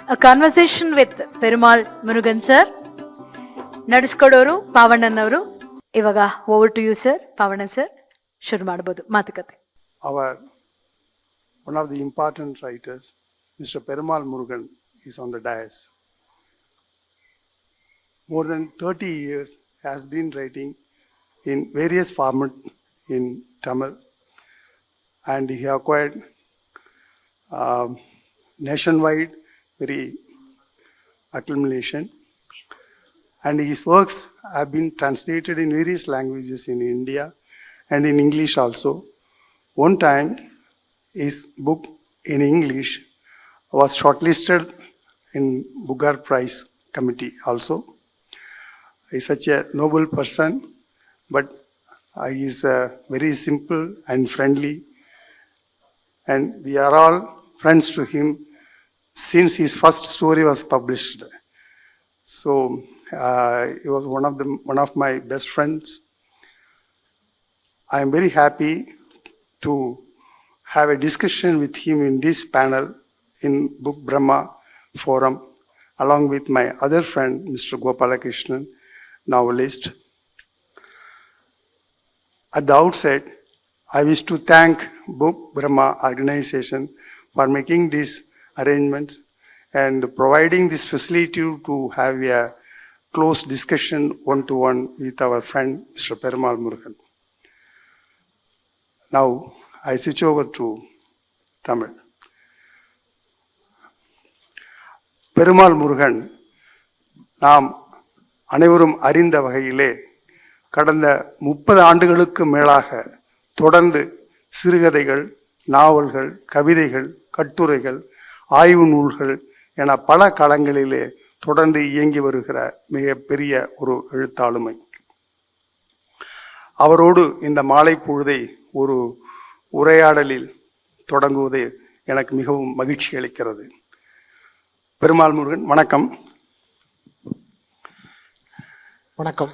A conversation with Perumal Murugan sir. ನಡೆಸ್ಕೊಡೋರು Pavannan ಅವರು. ಇವಾಗ over to you sir. Pavannan sir ಶುರು ಮಾಡಬಹುದು ಮಾತುಕತೆ. One of the important writers, Mr. Perumal Murugan, is on the dais. More than 30 years has been writing in various formats in Tamil, and he acquired nationwide very acclamation, and his works have been translated in various languages in India and in English also. One time his book in English was shortlisted in Booker Prize committee also. He is such a noble person, but he is very simple and friendly, and we are all friends to him since his first story was published. So he was one of my best friends. I am very happy to have a discussion with him in this panel in Book Brahma forum, along with my other friend, Mr. Gopalakrishnan, novelist. At the outset, I wish to thank Book Brahma organization for making these arrangements and providing this facility to have a close discussion one-to-one with our friend, Mr. Perumal Murugan. Now, I switch over to Tamil. Perumal Murugan நாம் அனைவரும் அறிந்த வகையிலே கடந்த 30 ஆண்டுகளுக்கு மேலாக தொடர்ந்து சிறுகதைகள், நாவல்கள், கவிதைகள், கட்டுரைகள், ஆய்வு நூல்கள் என பல களங்களிலே தொடர்ந்து இயங்கி வருகிற மிகப்பெரிய ஒரு எழுத்தாளுமை. அவரோடு இந்த மாலை பொழுதை ஒரு உரையாடலில் தொடங்குவது எனக்கு மிகவும் மகிழ்ச்சி அளிக்கிறது. பெருமாள் முருகன், வணக்கம். வணக்கம்.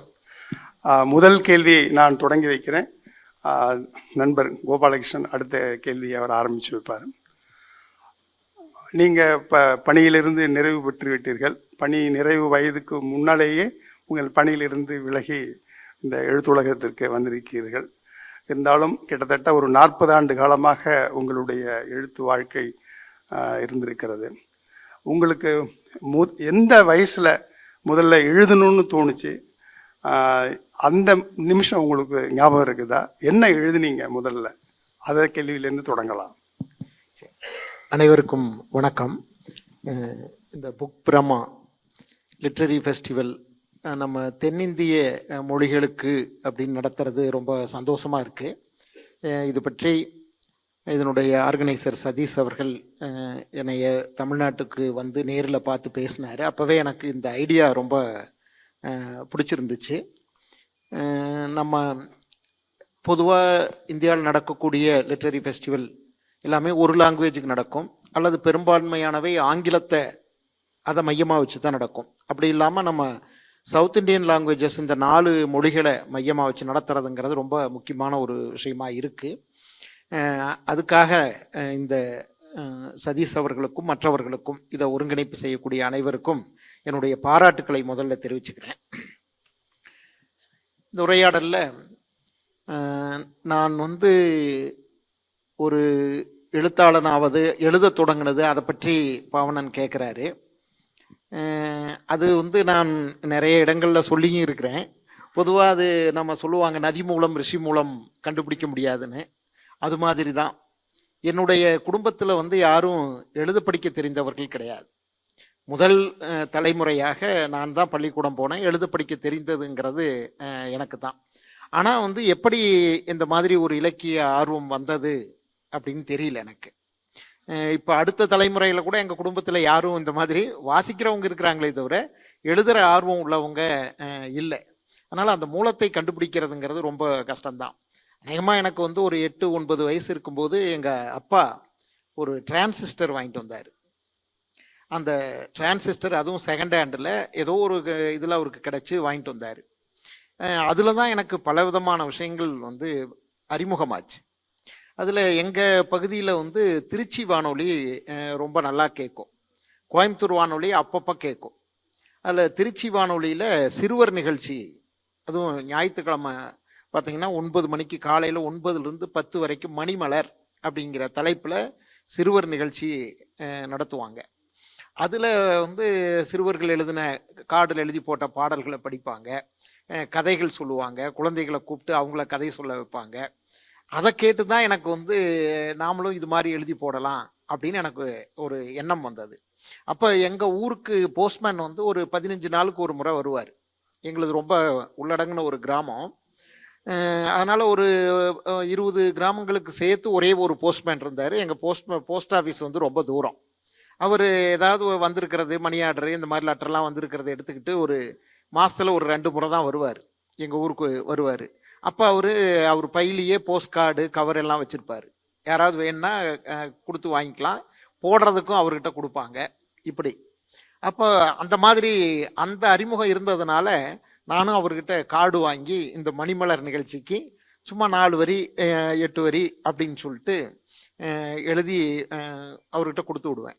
முதல் கேள்வியை நான் தொடங்கி வைக்கிறேன். நண்பர் கோபாலகிருஷ்ணன் அடுத்த கேள்வியை அவர் ஆரம்பித்து வைப்பார். நீங்கள் இப்போ பணியிலிருந்து நிறைவு பெற்று விட்டீர்கள். பணி நிறைவு வயதுக்கு முன்னாலேயே உங்கள் பணியிலிருந்து விலகி இந்த எழுத்துலகத்திற்கு வந்திருக்கிறீர்கள். இருந்தாலும் கிட்டத்தட்ட ஒரு 40 ஆண்டு காலமாக உங்களுடைய எழுத்து வாழ்க்கை இருந்திருக்கிறது. உங்களுக்கு எந்த வயசில் முதல்ல எழுதணும்னு தோணுச்சு? அந்த நிமிஷம் உங்களுக்கு ஞாபகம் இருக்குதா? என்ன எழுதுனீங்க முதல்ல? அதை கேள்வியிலேருந்து தொடங்கலாம். அனைவருக்கும் வணக்கம். இந்த புக் பிரம்மா லிட்ரரி ஃபெஸ்டிவல் நம்ம தென்னிந்திய மொழிகளுக்கு அப்படின்னு நடத்துறது ரொம்ப சந்தோஷமாக இருக்குது. இது பற்றி இதனுடைய ஆர்கனைசர் சதீஷ் அவர்கள் என்னைய தமிழ்நாட்டுக்கு வந்து நேரில் பார்த்து பேசினார். அப்போவே எனக்கு இந்த ஐடியா ரொம்ப பிடிச்சிருந்துச்சு. நம்ம பொதுவாக இந்தியாவில் நடக்கக்கூடிய லிட்ரரி ஃபெஸ்டிவல் எல்லாமே ஒரு லாங்குவேஜுக்கு நடக்கும், அல்லது பெரும்பான்மையானவை ஆங்கிலத்தை அதை மையமாக வச்சு தான் நடக்கும். அப்படி இல்லாமல் நம்ம சவுத் இண்டியன் லாங்குவேஜஸ் இந்த 4 மொழிகளை மையமாக வச்சு நடத்துறதுங்கிறது ரொம்ப முக்கியமான ஒரு விஷயமா இருக்குது. அதுக்காக இந்த சதீஷ் அவர்களுக்கும் மற்றவர்களுக்கும் இதை ஒருங்கிணைப்பு செய்யக்கூடிய அனைவருக்கும் என்னுடைய பாராட்டுக்களை முதல்ல தெரிவிச்சுக்கிறேன். இந்த உரையாடலில் நான் ஒரு எழுத்தாளனாவது எழுத தொடங்கினது அதை பற்றி பாவனன் கேட்குறாரு. அது நான் நிறைய இடங்களில் சொல்லியும் இருக்கிறேன். பொதுவாக அது நம்ம சொல்லுவாங்க நதி மூலம் ரிஷி மூலம் கண்டுபிடிக்க முடியாதுன்னு. அது மாதிரி தான் என்னுடைய குடும்பத்தில் யாரும் எழுத படிக்க தெரிந்தவர்கள் கிடையாது. முதல் தலைமுறையாக நான் தான் பள்ளிக்கூடம் போனேன். எழுத படிக்க தெரிந்ததுங்கிறது எனக்கு தான். ஆனால் எப்படி இந்த மாதிரி ஒரு இலக்கிய ஆர்வம் வந்தது அப்படின்னு தெரியல எனக்கு. இப்போ அடுத்த தலைமுறையில் கூட எங்கள் குடும்பத்தில் யாரும் இந்த மாதிரி வாசிக்கிறவங்க இருக்கிறாங்களே தவிர எழுதுகிற ஆர்வம் உள்ளவங்க இல்லை. அதனால் அந்த மூலத்தை கண்டுபிடிக்கிறதுங்கிறது ரொம்ப கஷ்டம்தான். அநேகமாக எனக்கு ஒரு 8-9 வயசு இருக்கும்போது எங்கள் அப்பா ஒரு டிரான்சிஸ்டர் வாங்கிட்டு வந்தார். அந்த டிரான்சிஸ்டர் அதுவும் செகண்ட் ஹேண்டில் ஏதோ ஒரு இதில் அவருக்கு கிடச்சி வாங்கிட்டு வந்தார். அதில் தான் எனக்கு பலவிதமான விஷயங்கள் அறிமுகமாச்சு. அதில் எங்கள் பகுதியில் திருச்சி வானொலி ரொம்ப நல்லா கேட்கும். கோயம்புத்தூர் வானொலி அப்பப்போ கேட்கும். அதில் திருச்சி வானொலியில் சிறுவர் நிகழ்ச்சி, அதுவும் ஞாயிற்றுக்கிழமை பார்த்தீங்கன்னா 9 மணிக்கு, காலையில் 9லேருந்து 10 வரைக்கும் மணிமலர் அப்படிங்கிற தலைப்பில் சிறுவர் நிகழ்ச்சி நடத்துவாங்க. அதில் வந்து சிறுவர்கள் எழுதின கார்டில் எழுதி போட்ட பாடல்களை படிப்பாங்க, கதைகள் சொல்லுவாங்க, குழந்தைகளை கூப்பிட்டு அவங்கள கதை சொல்ல வைப்பாங்க. அதை கேட்டு தான் எனக்கு வந்து நாமளும் இது மாதிரி எழுதி போடலாம் அப்படின்னு எனக்கு ஒரு எண்ணம் வந்தது. அப்போ எங்கள் ஊருக்கு போஸ்ட்மேன் வந்து ஒரு 15 நாளுக்கு ஒரு முறை வருவார். எங்களது ரொம்ப உள்ளடங்கின ஒரு கிராமம். அதனால் ஒரு 20 கிராமங்களுக்கு சேர்த்து ஒரே ஒரு போஸ்ட்மேன் இருந்தார். எங்கள் போஸ்ட் ஆஃபீஸ் வந்து ரொம்ப தூரம். அவர் ஏதாவது வந்திருக்கிறது, மணி ஆர்டரு, இந்த மாதிரி லெட்டர்லாம் வந்திருக்கிறத எடுத்துக்கிட்டு ஒரு மாதத்தில் ஒரு 2 முறை தான் வருவார், எங்கள் ஊருக்கு வருவார். அப்போ அவர் பையிலேயே போஸ்ட் கார்டு, கவர் எல்லாம் வச்சுருப்பார். யாராவது வேணும்னா கொடுத்து வாங்கிக்கலாம், போடுறதுக்கும் அவர்கிட்ட கொடுப்பாங்க. இப்படி அப்போ அந்த மாதிரி அந்த அறிமுகம் இருந்ததுனால நானும் அவர்கிட்ட கார்டு வாங்கி இந்த மணிமலர் நிகழ்ச்சிக்கு சும்மா 4 வரி 8 வரி அப்படின்னு சொல்லிட்டு எழுதி அவர்கிட்ட கொடுத்து விடுவேன்.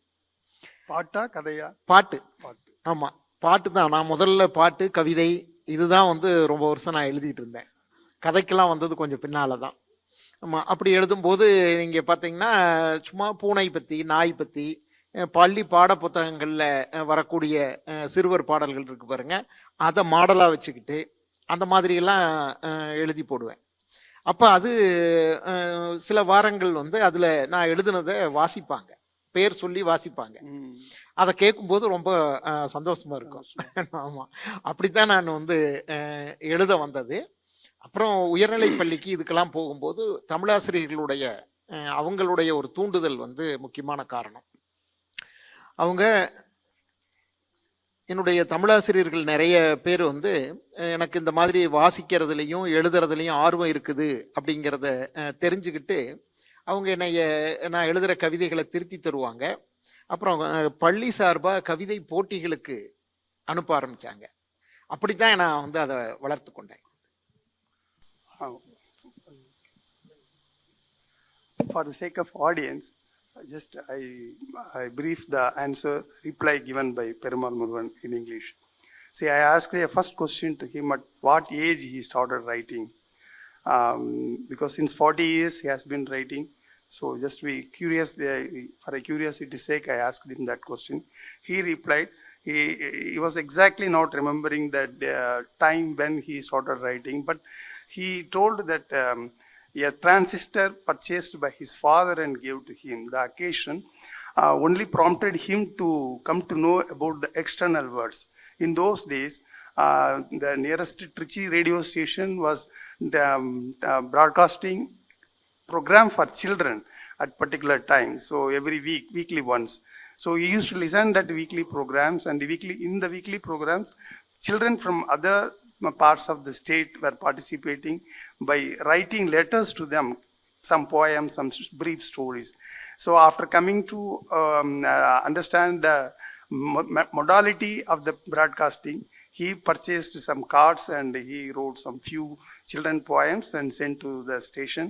பாட்டா கதையா? பாட்டு. ஆமாம், பாட்டு தான். நான் முதல்ல பாட்டு, கவிதை இதுதான் வந்து ரொம்ப வருஷம் நான் எழுதிட்டு இருந்தேன். கதைக்கெல்லாம் வந்தது கொஞ்சம் பின்னால் தான். ஆமாம், அப்படி எழுதும்போது நீங்கள் பார்த்தீங்கன்னா சும்மா பூனை பற்றி, நாய் பற்றி, பள்ளி பாட புத்தகங்களில் வரக்கூடிய சிறுவர் பாடல்கள் இருக்கு பாருங்க, அதை மாடலாக வச்சுக்கிட்டு அந்த மாதிரியெல்லாம் எழுதி போடுவேன். அப்போ அது சில வாரங்கள் வந்து அதில் நான் எழுதுனதை வாசிப்பாங்க, பேர் சொல்லி வாசிப்பாங்க. அதை கேட்கும்போது ரொம்ப சந்தோஷமா இருக்கும். ஆமாம், அப்படித்தான் நான் வந்து எழுத வந்தது. அப்புறம் உயர்நிலை பள்ளிக்கு இதுக்கெல்லாம் போகும்போது தமிழாசிரியர்களுடைய அவங்களுடைய ஒரு தூண்டுதல் வந்து முக்கியமான காரணம். அவங்க என்னுடைய தமிழாசிரியர்கள் நிறைய பேர் வந்து எனக்கு இந்த மாதிரி வாசிக்கிறதுலையும் எழுதுறதுலையும் ஆர்வம் இருக்குது அப்படிங்கிறத தெரிஞ்சுக்கிட்டு அவங்க நான் எழுதுகிற கவிதைகளை திருத்தி தருவாங்க. அப்புறம் பள்ளி சார்பாக கவிதை போட்டிகளுக்கு அனுப்ப ஆரம்பித்தாங்க. அப்படித்தான் நான் வந்து அதை வளர்த்து கொண்டேன். For the sake of audience, just I brief the reply given by Perumal Murugan in English. See, I asked a first question to him at what age he started writing, because since 40 years he has been writing. So just be curious, for a curiosity's sake, I asked him that question. He replied, he was exactly not remembering that time when he started writing, but he told that a transistor purchased by his father and gave to him, the occasion only prompted him to come to know about the external words. In those days, the nearest Trichy radio station was broadcasting program for children at particular times, so every weekly once. So he used to listen that weekly programs, and in the weekly programs, children from other parts of the state were participating by writing letters to them, some poems, some brief stories. So after coming to understand the modality of the broadcasting, he purchased some cards and he wrote some few children poems and sent to the station.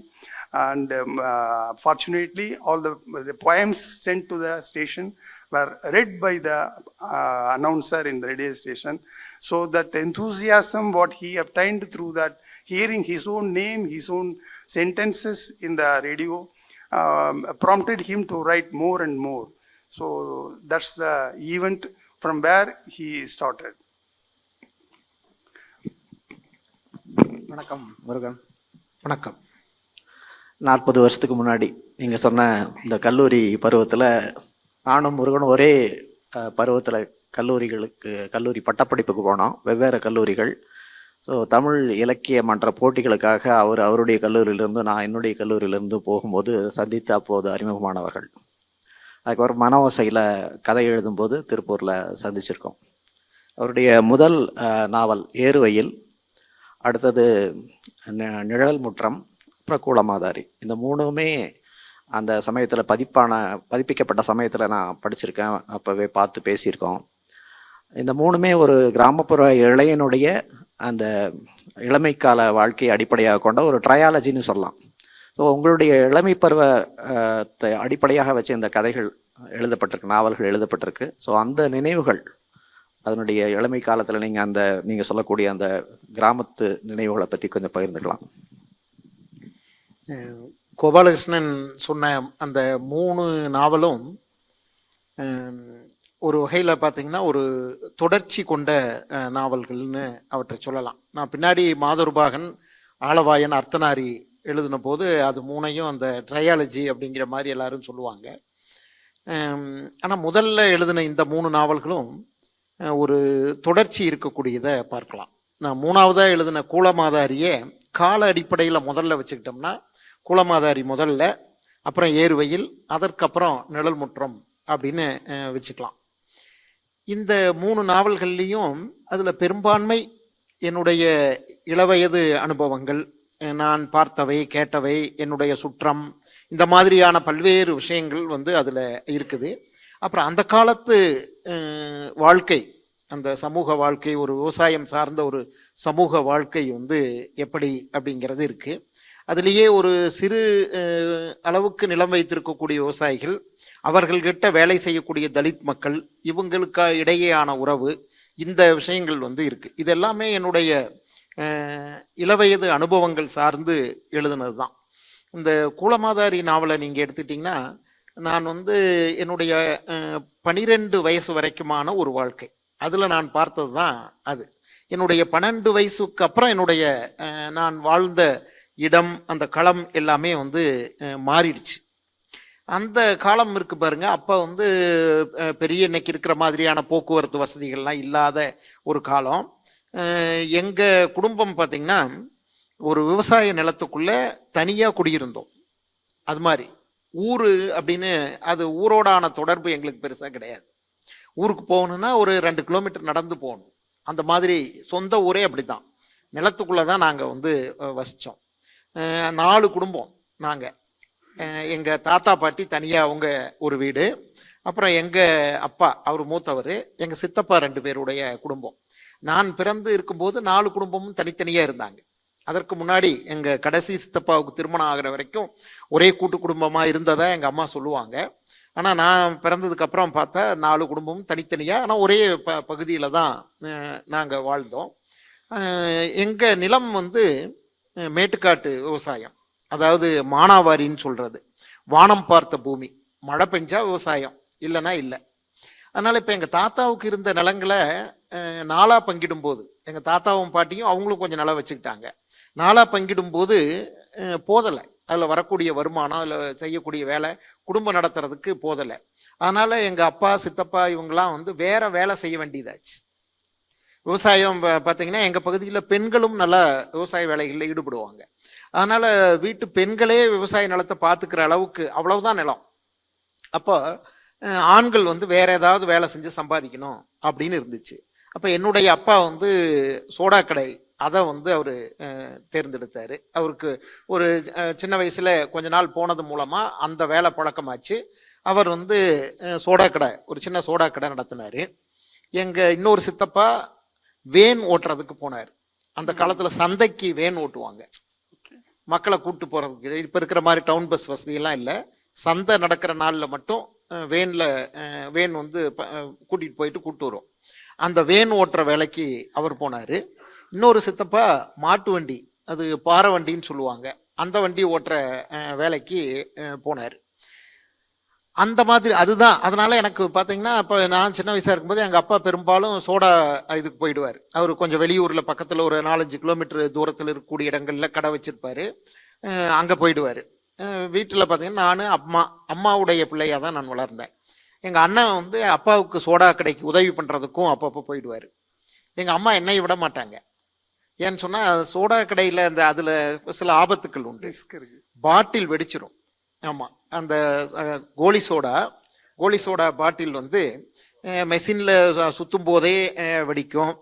And fortunately, all the poems sent to the station were read by the announcer in the radio station. So that enthusiasm what he obtained through that, hearing his own name, his own sentences in the radio, prompted him to write more and more. So that's the event from where he started. வணக்கம் முருகன். வணக்கம். 40 வருஷத்துக்கு முன்னாடி நீங்கள் சொன்ன இந்த கல்லூரி பருவத்தில் நானும் முருகனும் ஒரே பருவத்தில் கல்லூரி பட்டப்படிப்புக்கு போனோம், வெவ்வேறு கல்லூரிகள். ஸோ தமிழ் இலக்கிய மன்ற போட்டிகளுக்காக அவருடைய கல்லூரியிலேருந்து நான் என்னுடைய கல்லூரியிலேருந்து போகும்போது சந்தித்து அப்போது அறிமுகமானவர்கள். அதுக்கப்புறம் மனோசையில் கதை எழுதும்போது திருப்பூரில் சந்திச்சிருக்கோம். அவருடைய முதல் நாவல் ஏறுவையில், அடுத்தது நிழல் முற்றம், அப்புறம் கூலமாதாரி, இந்த 3மே அந்த சமயத்தில் பதிப்பிக்கப்பட்ட சமயத்தில் நான் படிச்சிருக்கேன், அப்போவே பார்த்து பேசியிருக்கோம். இந்த 3மே ஒரு கிராமப்புற இளையனுடைய அந்த இளமைக்கால வாழ்க்கையை அடிப்படையாக கொண்ட ஒரு ட்ரையாலஜின்னு சொல்லலாம். ஸோ உங்களுடைய இளமை பருவத்தை அடிப்படையாக வச்ச இந்த கதைகள் எழுதப்பட்டிருக்கு, நாவல்கள் எழுதப்பட்டிருக்கு. ஸோ அந்த நினைவுகள், அதனுடைய இளமை காலத்தில் நீங்கள் சொல்லக்கூடிய அந்த கிராமத்து நினைவுகளை பற்றி கொஞ்சம் பகிர்ந்துக்கலாம். கோபாலகிருஷ்ணன் சொன்ன அந்த 3 நாவலும் ஒரு வகையில் பார்த்தீங்கன்னா ஒரு தொடர்ச்சி கொண்ட நாவல்கள்னு அவற்றை சொல்லலாம். நான் பின்னாடி மாதுருபாகன், ஆளவாயன், அர்த்தநாரி எழுதின போது அது 3ஐயும் அந்த ட்ரையாலஜி அப்படிங்கிற மாதிரி எல்லாரும் சொல்லுவாங்க. ஆனால் முதல்ல எழுதின இந்த 3 நாவல்களும் ஒரு தொடர்ச்சி இருக்கக்கூடியதை பார்க்கலாம். நான் 3ஆவதாக எழுதின கூலமாதாரியே கால அடிப்படையில் முதல்ல வச்சுக்கிட்டோம்னா, கூலமாதாரி முதல்ல, அப்புறம் ஏறுவெயில், அதற்கப்புறம் நிழல் முற்றம் அப்படின்னு வச்சுக்கலாம். இந்த 3 நாவல்கள்லேயும் அதில் பெரும்பான்மை என்னுடைய இளவயது அனுபவங்கள், நான் பார்த்தவை கேட்டவை, என்னுடைய சுற்றம், இந்த மாதிரியான பல்வேறு விஷயங்கள் வந்து அதில் இருக்குது. அப்புறம் அந்த காலத்து வாழ்க்கை, அந்த சமூக வாழ்க்கை, ஒரு விவசாயம் சார்ந்த ஒரு சமூக வாழ்க்கை வந்து எப்படி அப்படிங்கிறது இருக்குது. அதுலேயே ஒரு சிறு அளவுக்கு நிலம் வைத்திருக்கக்கூடிய விவசாயிகள், அவர்கள்கிட்ட வேலை செய்யக்கூடிய தலித் மக்கள், இவங்களுக்கு இடையேயான உறவு, இந்த விஷயங்கள் வந்து இருக்குது. இது எல்லாமே என்னுடைய இளவயது அனுபவங்கள் சார்ந்து எழுதுனது தான். இந்த கூலமாதாரி நாவலை நீங்கள் எடுத்துட்டிங்கன்னா, நான் வந்து என்னுடைய 12 வயசு வரைக்குமான ஒரு வாழ்க்கை, அதில் நான் பார்த்தது தான் அது. என்னுடைய 12 வயசுக்கு அப்புறம் என்னுடைய நான் வாழ்ந்த இடம், அந்த களம் எல்லாமே வந்து மாறிடுச்சு. அந்த காலம் இருக்கு பாருங்க, அப்போ வந்து பெரிய இன்னைக்கு இருக்கிற மாதிரியான போக்குவரத்து வசதிகள்லாம் இல்லாத ஒரு காலம். எங்கள் குடும்பம் பார்த்திங்கன்னா ஒரு விவசாய நிலத்துக்குள்ளே தனியாக குடியிருந்தோம். அது மாதிரி ஊர் அப்படின்னு, அது ஊரோடான தொடர்பு எங்களுக்கு பெருசாக கிடையாது. ஊருக்கு போகணுன்னா ஒரு 2 கிலோமீட்டர் நடந்து போகணும். அந்த மாதிரி சொந்த ஊரே அப்படி தான், நிலத்துக்குள்ளே தான் நாங்கள் வந்து வசித்தோம். 4 குடும்பம் நாங்கள். எங்கள் தாத்தா பாட்டி தனியாக அவங்க ஒரு வீடு, அப்புறம் எங்கள் அப்பா அவர் மூத்தவர், எங்கள் சித்தப்பா 2 பேருடைய குடும்பம். நான் பிறந்து இருக்கும்போது 4 குடும்பமும் தனித்தனியாக இருந்தாங்க. அதற்கு முன்னாடி எங்கள் கடைசி சித்தப்பாவுக்கு திருமணம் ஆகிற வரைக்கும் ஒரே கூட்டு குடும்பமாக இருந்ததா எங்கள் அம்மா சொல்லுவாங்க. ஆனால் நான் பிறந்ததுக்கப்புறம் பார்த்தா 4 குடும்பமும் தனித்தனியாக, ஆனால் ஒரே பகுதியில் தான் நாங்கள் வாழ்ந்தோம். எங்கள் நிலம் வந்து மேட்டுக்காட்டு விவசாயம், அதாவது மானாவாரின்னு சொல்கிறது, வானம் பார்த்த பூமி. மழை பெஞ்சா விவசாயம், இல்லைன்னா இல்லை. அதனால் இப்போ எங்கள் தாத்தாவுக்கு இருந்த நிலங்களை 4ஆக பங்கிடும்போது, எங்கள் தாத்தாவும் பாட்டியும் அவங்களும் கொஞ்சம் நிலம் வச்சுக்கிட்டாங்க. 4ஆக பங்கிடும்போது போதலை, அதில் வரக்கூடிய வருமானம், அதில் செய்யக்கூடிய வேலை, குடும்பம் நடத்துறதுக்கு போதலை. அதனால் எங்கள் அப்பா சித்தப்பா இவங்கெல்லாம் வந்து வேற வேலை செய்ய வேண்டியதாச்சு. விவசாயம் பார்த்தீங்கன்னா எங்கள் பகுதியில் பெண்களும் நல்லா விவசாய வேலைகளில் ஈடுபடுவாங்க. அதனால் வீட்டு பெண்களே விவசாய நிலத்தை பார்த்துக்கிற அளவுக்கு அவ்வளவுதான் நிலம். அப்போ ஆண்கள் வந்து வேற ஏதாவது வேலை செஞ்சு சம்பாதிக்கணும் அப்படின்னு இருந்துச்சு. அப்போ என்னுடைய அப்பா வந்து சோடா கடை, அதை வந்து அவர் தேர்ந்தெடுத்தார். அவருக்கு ஒரு சின்ன வயசில் கொஞ்ச நாள் போனது மூலமாக அந்த வேலை பழக்கமாச்சு. அவர் வந்து சோடா கடை, ஒரு சின்ன சோடா கடை நடத்தினார். எங்கள் இன்னொரு சித்தப்பா வேன் ஓட்டுறதுக்கு போனார். அந்த காலத்தில் சந்தைக்கு வேன் ஓட்டுவாங்க, மக்களை கூப்பிட்டு போகிறதுக்கு. இப்போ இருக்கிற மாதிரி டவுன் பஸ் வசதியெல்லாம் இல்லை. சந்தை நடக்கிற நாளில் மட்டும் வேன் வந்து கூட்டிகிட்டு போயிட்டு கூப்பிட்டு வரும். அந்த வேன் ஓட்டுற வேலைக்கு அவர் போனார். இன்னொரு சித்தப்பா மாட்டு வண்டி, அது பாறை வண்டின்னு சொல்லுவாங்க, அந்த வண்டி ஓட்டுற வேலைக்கு போனார். அந்த மாதிரி அதுதான். அதனால எனக்கு பார்த்தீங்கன்னா, இப்போ நான் சின்ன வயசாக இருக்கும்போது எங்கள் அப்பா பெரும்பாலும் சோடா இதுக்கு போயிடுவார். அவர் கொஞ்சம் வெளியூரில் பக்கத்தில் ஒரு 4-5 கிலோமீட்டர் தூரத்தில் இருக்கக்கூடிய இடங்களில் கடை வச்சிருப்பாரு, அங்கே போயிடுவார். வீட்டில் பார்த்தீங்கன்னா நான் அம்மாவுடைய பிள்ளையாக தான் நான் வளர்ந்தேன். எங்கள் அண்ணன் வந்து அப்பாவுக்கு சோடா கடைக்கு உதவி பண்ணுறதுக்கும் அப்பப்போ போயிடுவார். எங்கள் அம்மா என்னை விட மாட்டாங்க. ஏன்னு சொன்னால் சோடா கடையில் அந்த அதில் சில ஆபத்துக்கள் உண்டு. பாட்டில் வெடிச்சிரும். ஆமாம், அந்த கோலி சோடா பாட்டில் வந்து மெஷினில் சுற்றும் போதே வெடிக்கும்.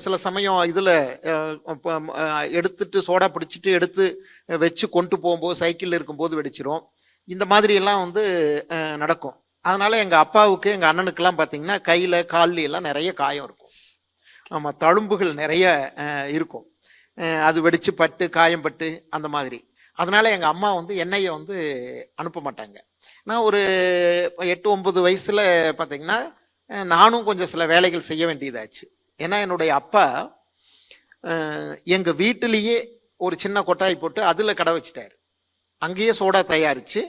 சில சமயம் இதில் எடுத்துட்டு சோடா பிடிச்சிட்டு எடுத்து வச்சு கொண்டு போகும்போது சைக்கிளில் இருக்கும்போது வெடிச்சிரும். இந்த மாதிரியெல்லாம் வந்து நடக்கும். அதனால் எங்கள் அப்பாவுக்கு எங்கள் அண்ணனுக்கெல்லாம் பார்த்திங்கன்னா கையில் கால்ல எல்லாம் நிறைய காயம் இருக்கும். ஆமாம், தழும்புகள் நிறைய இருக்கும். அது வெடித்து பட்டு காயம் பட்டு அந்த மாதிரி. அதனால் எங்கள் அம்மா வந்து எண்ணெயை வந்து அனுப்ப மாட்டாங்க. நான் ஒரு 8-9 வயசில் பார்த்தீங்கன்னா நானும் கொஞ்சம் சில வேலைகள் செய்ய வேண்டியதாச்சு. ஏன்னா என்னுடைய அப்பா எங்கள் வீட்டிலேயே ஒரு சின்ன கொட்டாய் போட்டு அதில் கடை வச்சுட்டார். அங்கேயே சோடா தயாரித்து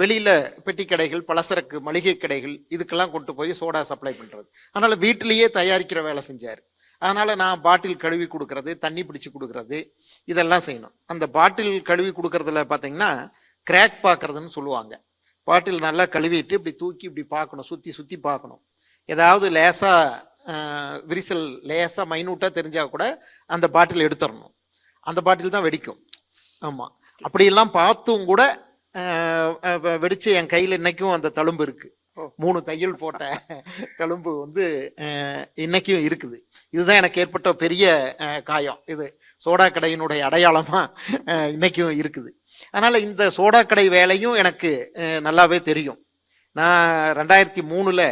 வெளியில் பெட்டி கடைகள், பலசரக்கு மளிகை கடைகள் இதுக்கெல்லாம் கொண்டு போய் சோடா சப்ளை பண்ணுறது. அதனால் வீட்டிலேயே தயாரிக்கிற வேலை செஞ்சார். அதனால் நான் பாட்டில் கழுவி கொடுக்கறது, தண்ணி பிடிச்சி கொடுக்கறது இதெல்லாம் செய்யணும். அந்த பாட்டில் கழுவி கொடுக்கறதுல பார்த்தீங்கன்னா கிராக் பார்க்கறதுன்னு சொல்லுவாங்க. பாட்டில் நல்லா கழுவிட்டு இப்படி தூக்கி இப்படி பார்க்கணும், சுற்றி சுற்றி பார்க்கணும். ஏதாவது லேசாக விரிசல் லேசாக மைனூட்டாக தெரிஞ்சால் கூட அந்த பாட்டில் எடுத்துடணும். அந்த பாட்டில் தான் வெடிக்கும். ஆமாம், அப்படியெல்லாம் பார்த்தும் கூட வெடிச்சு என் கையில் இன்னைக்கும் அந்த தழும்பு இருக்கு. 3 தையல் போட்ட தழும்பு வந்து இன்னைக்கும் இருக்குது. இதுதான் எனக்கு ஏற்பட்ட பெரிய காயம். இது சோடா கடையினுடைய அடையாளமா இன்னைக்கும் இருக்குது. அதனால இந்த சோடா கடை வேலையும் எனக்கு நல்லாவே தெரியும். நான் 2003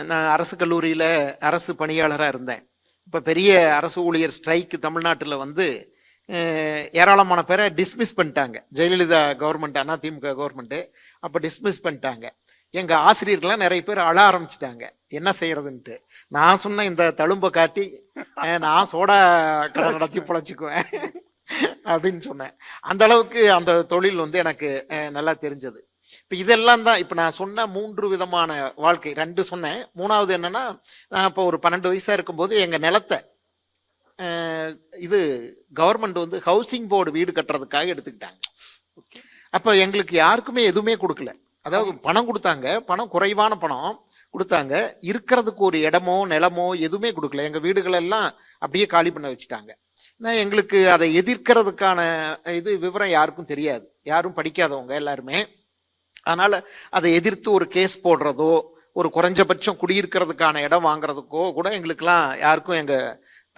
நான் அரசு கல்லூரியில் அரசு பணியாளராக இருந்தேன். இப்போ பெரிய அரசு ஊழியர் ஸ்ட்ரைக்கு தமிழ்நாட்டில் வந்து ஏராளமான பேரை டிஸ்மிஸ் பண்ணிட்டாங்க. ஜெயலலிதா கவர்மெண்ட், அதிமுக கவர்மெண்ட்டு அப்போ டிஸ்மிஸ் பண்ணிட்டாங்க. எங்கள் ஆசிரியர்கள்லாம் நிறைய பேர் அழ ஆரம்பிச்சிட்டாங்க, என்ன செய்யறதுன்ட்டு. நான் சொன்ன இந்த தழும்பை காட்டி நான் சோடா கடை நடத்தி பிழைச்சிக்குவேன் அப்படின்னு சொன்னேன். அந்த அளவுக்கு அந்த தொழில் வந்து எனக்கு நல்லா தெரிஞ்சது. இப்போ இதெல்லாம் தான் இப்போ நான் சொன்ன 3 விதமான வாழ்க்கை. 2 சொன்னேன். 3வது என்னன்னா, நான் இப்போ ஒரு 12 வயசாக இருக்கும்போது எங்கள் நிலத்தை இது கவர்மெண்ட் வந்து ஹவுசிங் போர்டு வீடு கட்டுறதுக்காக எடுத்துக்கிட்டாங்க. அப்போ எங்களுக்கு யாருக்குமே எதுவுமே கொடுக்கல. அதாவது பணம் கொடுத்தாங்க, பணம் குறைவான பணம் கொடுத்தாங்க. இருக்கிறதுக்கு ஒரு இடமோ நிலமோ எதுவுமே கொடுக்கல. எங்கள் வீடுகளெல்லாம் அப்படியே காலி பண்ண வச்சுட்டாங்க. நான் எங்களுக்கு அதை எதிர்க்கிறதுக்கான இது விவரம் யாருக்கும் தெரியாது, யாரும் படிக்காதவங்க எல்லாருமே. அதனால் அதை எதிர்த்து ஒரு கேஸ் போடுறதோ, ஒரு குறைஞ்சபட்சம் குடியிருக்கிறதுக்கான இடம் வாங்குறதுக்கோ கூட எங்களுக்கெல்லாம் யாருக்கும், எங்கள்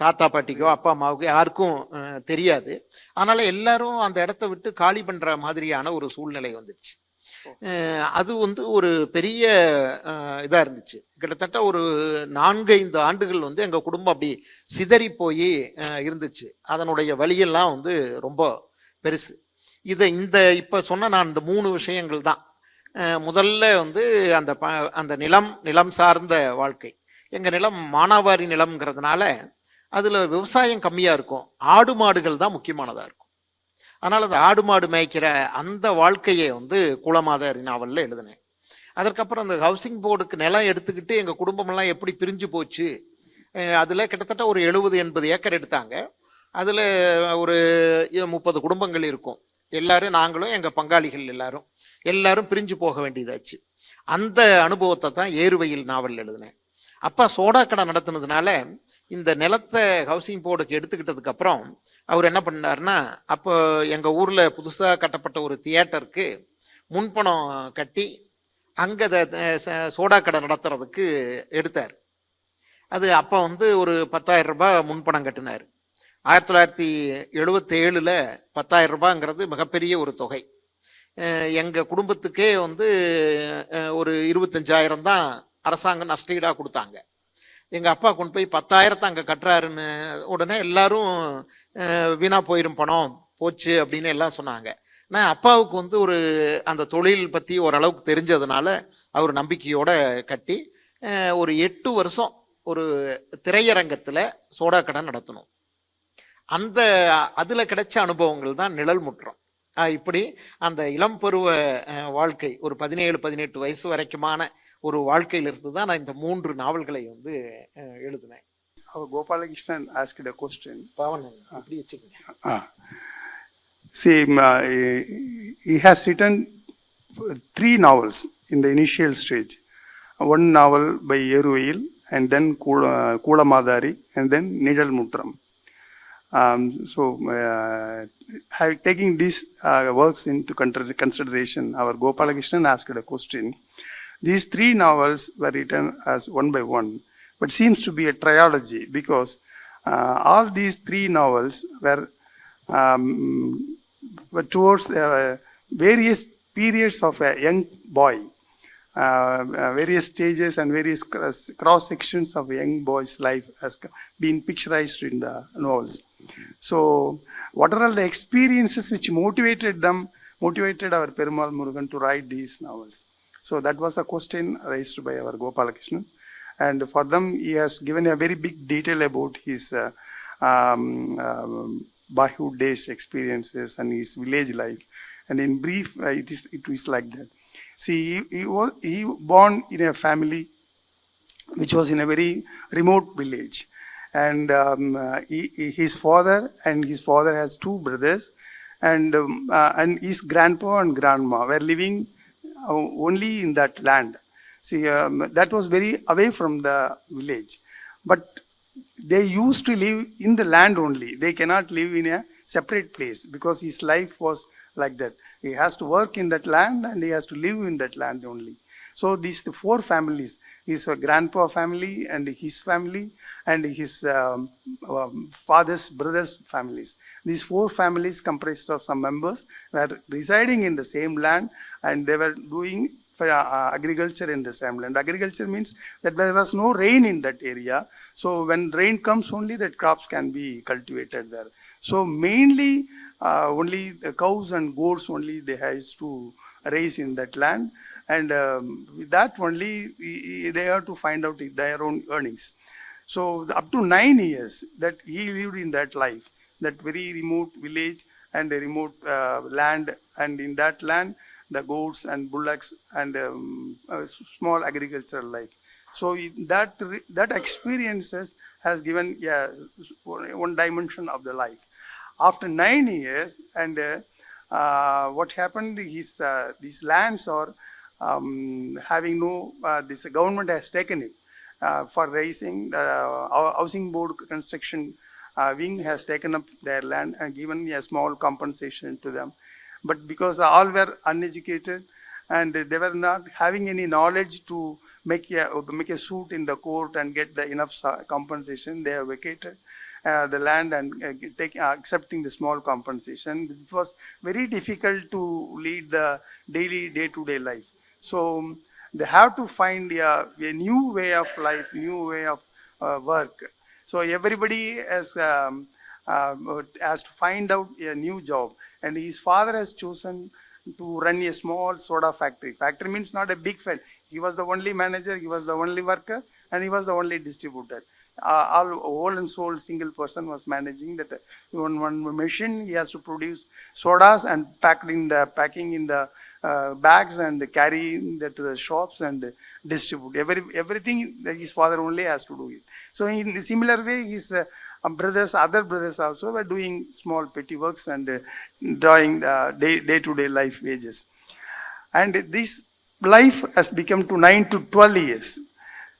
தாத்தா பாட்டிக்கோ அப்பா அம்மாவுக்கோ யாருக்கும் தெரியாது. அதனால் எல்லாரும் அந்த இடத்த விட்டு காலி பண்ணுற மாதிரியான ஒரு சூழ்நிலை வந்துடுச்சு. அது வந்து ஒரு பெரிய இதாக இருந்துச்சு. கிட்டத்தட்ட ஒரு 4-5 ஆண்டுகள் வந்து எங்கள் குடும்பம் அப்படி சிதறி போய் இருந்துச்சு. அதனுடைய வழியெல்லாம் வந்து ரொம்ப பெருசு. இந்த இப்போ சொன்ன நான் இந்த 3 விஷயங்கள் தான். முதல்ல வந்து அந்த நிலம் சார்ந்த வாழ்க்கை. எங்கள் நிலம் மானாவாரி நிலம்ங்கிறதுனால அதில் விவசாயம் கம்மியாக இருக்கும். ஆடு மாடுகள் தான் முக்கியமானதாக இருக்கும். அதனால் அந்த ஆடு மாடு மேய்க்கிற அந்த வாழ்க்கையை வந்து குலமாதாரி நாவலில் எழுதினேன். அதற்கப்புறம் அந்த ஹவுசிங் போர்டுக்கு நிலம் எடுத்துக்கிட்டு எங்கள் குடும்பமெல்லாம் எப்படி பிரிஞ்சு போச்சு. அதில் கிட்டத்தட்ட ஒரு 70-80 ஏக்கர் எடுத்தாங்க. அதில் ஒரு 30 குடும்பங்கள் இருக்கும். எல்லாரும், நாங்களும் எங்கள் பங்காளிகள் எல்லாரும் பிரிஞ்சு போக வேண்டியதாச்சு. அந்த அனுபவத்தை தான் ஏறுவெயில் நாவல் எழுதினேன். அப்பா சோடா கடை நடத்துனதுனால இந்த நிலத்தை ஹவுசிங் போர்டுக்கு எடுத்துக்கிட்டதுக்கு அப்புறம் அவர் என்ன பண்ணாருன்னா, அப்போ எங்கள் ஊரில் புதுசாக கட்டப்பட்ட ஒரு தியேட்டருக்கு முன்பணம் கட்டி அங்கே சோடா கடை நடத்துறதுக்கு எடுத்தார். அது அப்போ வந்து ஒரு 10,000 ரூபாய் முன்பணம் கட்டினார். 1977 10,000 ரூபாங்கிறது மிகப்பெரிய ஒரு தொகை. எங்கள் குடும்பத்துக்கே வந்து ஒரு 25,000 தான் அரசாங்கம் நஷ்டஈடாக கொடுத்தாங்க. எங்கள் அப்பா கொண்டு போய் 10,000 அங்கே கட்டுறாருன்னு உடனே எல்லாரும் வீணா போயிடும், பணம் போச்சு அப்படின்னு எல்லாம் சொன்னாங்க. நான் அப்பாவுக்கு வந்து ஒரு அந்த தொழில் பற்றி ஓரளவுக்கு தெரிஞ்சதுனால அவர் நம்பிக்கையோட கட்டி ஒரு 8 வருஷம் ஒரு திரையரங்கத்தில் சோடா கடை நடத்தணும். அதில் கிடைச்ச அனுபவங்கள் தான் நிழல் முற்றம். இப்படி அந்த இளம் பருவ வாழ்க்கை ஒரு 17-18 வயசு வரைக்குமான ஒரு வாழ்க்கையிலிருந்து தான் நான் இந்த 3 நாவல்களை வந்து எழுதினேன். Gopalakrishnan asked a question. Bhavanan அப்படி வச்சுக்கோங்க. See, he has written 3 novels in the initial stage. One novel by Yeruvail, and then Kulamadari, and then Nidal Mutram. Taking these works into consideration, our Gopalakrishnan asked a question. These 3 novels were written as one by one, but seems to be a trilogy because all these 3 novels were towards various periods of a young boy, various stages and various cross sections of a young boy's life has been picturized in the novels. So, what are all the experiences which motivated them motivated our Perumal Murugan to write these novels? So that was a question raised by our Gopalakrishnan. And for them, he has given a very big detail about his boyhood days experiences and his village life. And in brief, it is like that. See, he born in a family which was in a very remote village. And his father has two brothers, and his grandpa and grandma were living only in that land. See, that was very away from the village. But they used to live in the land only. They cannot live in a separate place because his life was like that. He has to work in that land and he has to live in that land only. So these the four families, his grandpa family and his family and his father's brothers' families. These four families comprised of some members were residing in the same land, and they were doing agriculture in the same land. Agriculture means that there was no rain in that area. So when rain comes, only that crops can be cultivated there. So mainly only the cows and goats only they used to raise in that land. And with that only they have to find out their own earnings. So up to 9 years that he lived in that life, that very remote village and a remote land, and in that land the goats and bullocks and small agricultural life. So that experiences has given one dimension of the life. After 9 years, and what happened is these lands are having no, this government has taken it for raising. Our housing board construction wing has taken up their land and given a small compensation to them. But because all were uneducated and they were not having any knowledge to make a suit in the court and get the enough compensation, they have vacated the land and accepting the small compensation. It was very difficult to lead the daily day-to-day life. So they have to find a new way of life, new way of work. So everybody has to find out a new job. And his father has chosen to run a small soda factory. Factory means not a big factory. He was the only manager, he was the only worker, and he was the only distributor. Whole and soul single person was managing that. One machine, he has to produce sodas and packing in the bags and carrying that to the shops and distribute. Everything that his father only has to do it. So in a similar way, his other brothers also were doing small petty works and drawing day-to-day life wages. And this life has become to 9 to 12 years.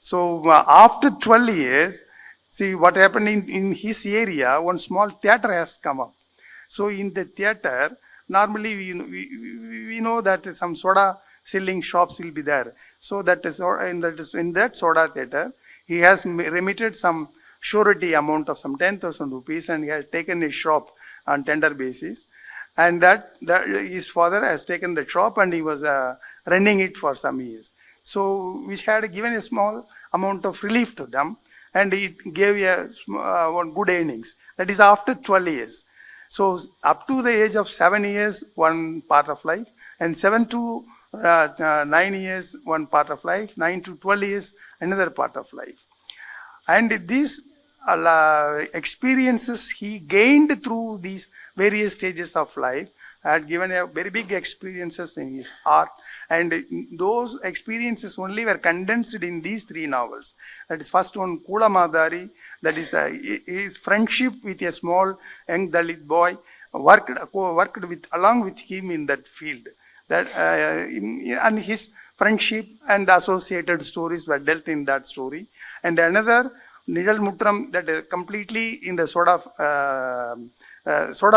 So after 12 years, see what happened in his area, one small theater has come up. So in the theater, normally we know that some soda selling shops will be there. So that is in that soda theater, he has remitted some surety amount of some 10,000 rupees and he has taken a shop on tender basis. And that his father has taken the shop and he was running it for some years. So which had given a small amount of relief to them, and it gave one good earnings. That is after 12 years. So up to the age of 7 years, one part of life, and 7 to 9 years, one part of life, 9 to 12 years, another part of life. And these experiences he gained through these various stages of life had given a very big experiences in his art, and those experiences only were condensed in these 3 novels. That is first one, Kula Madari, that is his friendship with a small young Dalit boy, worked along with him in that field. That and his friendship and associated stories were dealt in that story. And another, Nidal Mutram, that completely in the soda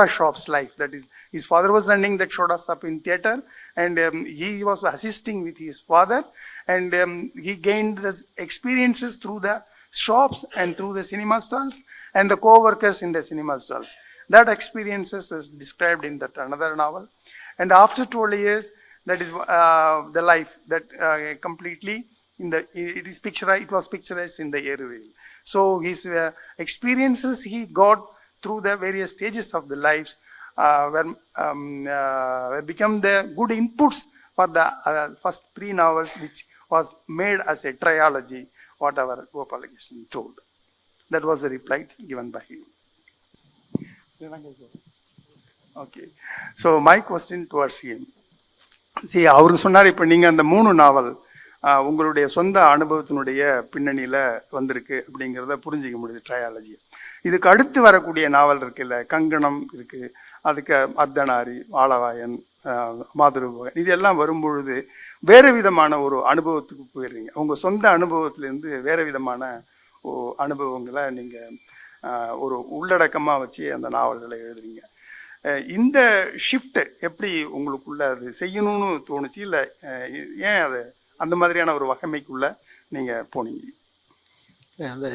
shop's life. That is, his father was running that soda shop in theater, and he was assisting with his father, and he gained the experiences through the shops and through the cinema stalls and the co-workers in the cinema stalls. That experiences is described in that another novel. And after 12 years, that is the life that completely it was picturized in the air reel. So his experiences he got through the various stages of the lives were become the good inputs for the first 3 novels, which was made as a trilogy, whatever Gopalakrishnan told. That was the reply given by him. Okay. So my question towards him, see, அவரு சொன்னார், இப்போ நீங்கள் அந்த 3 நாவல் உங்களுடைய சொந்த அனுபவத்தினுடைய பின்னணியில் வந்திருக்கு அப்படிங்கிறத புரிஞ்சிக்க முடியுது, ட்ரையாலஜி. இதுக்கு அடுத்து வரக்கூடிய நாவல் இருக்குல்ல, கங்கணம் இருக்குது, அதுக்கு அர்த்தநாரி, ஆளவாயன், மாதுருபகன், இதெல்லாம் வரும்பொழுது வேறு விதமான ஒரு அனுபவத்துக்கு போயிடுறீங்க. உங்கள் சொந்த அனுபவத்திலேருந்து வேறு விதமான அனுபவங்களை நீங்கள் ஒரு உள்ளடக்கமாக வச்சு அந்த நாவல்களை எழுதுறீங்க. இந்த ஷிஃப்ட் எப்படி உங்களுக்குள்ள அது செய்யணும்னு தோணுச்சு, இல்லை ஏன் அது அந்த மாதிரியான ஒரு வகைமைக்குள்ள நீங்கள் போனீங்க? அந்த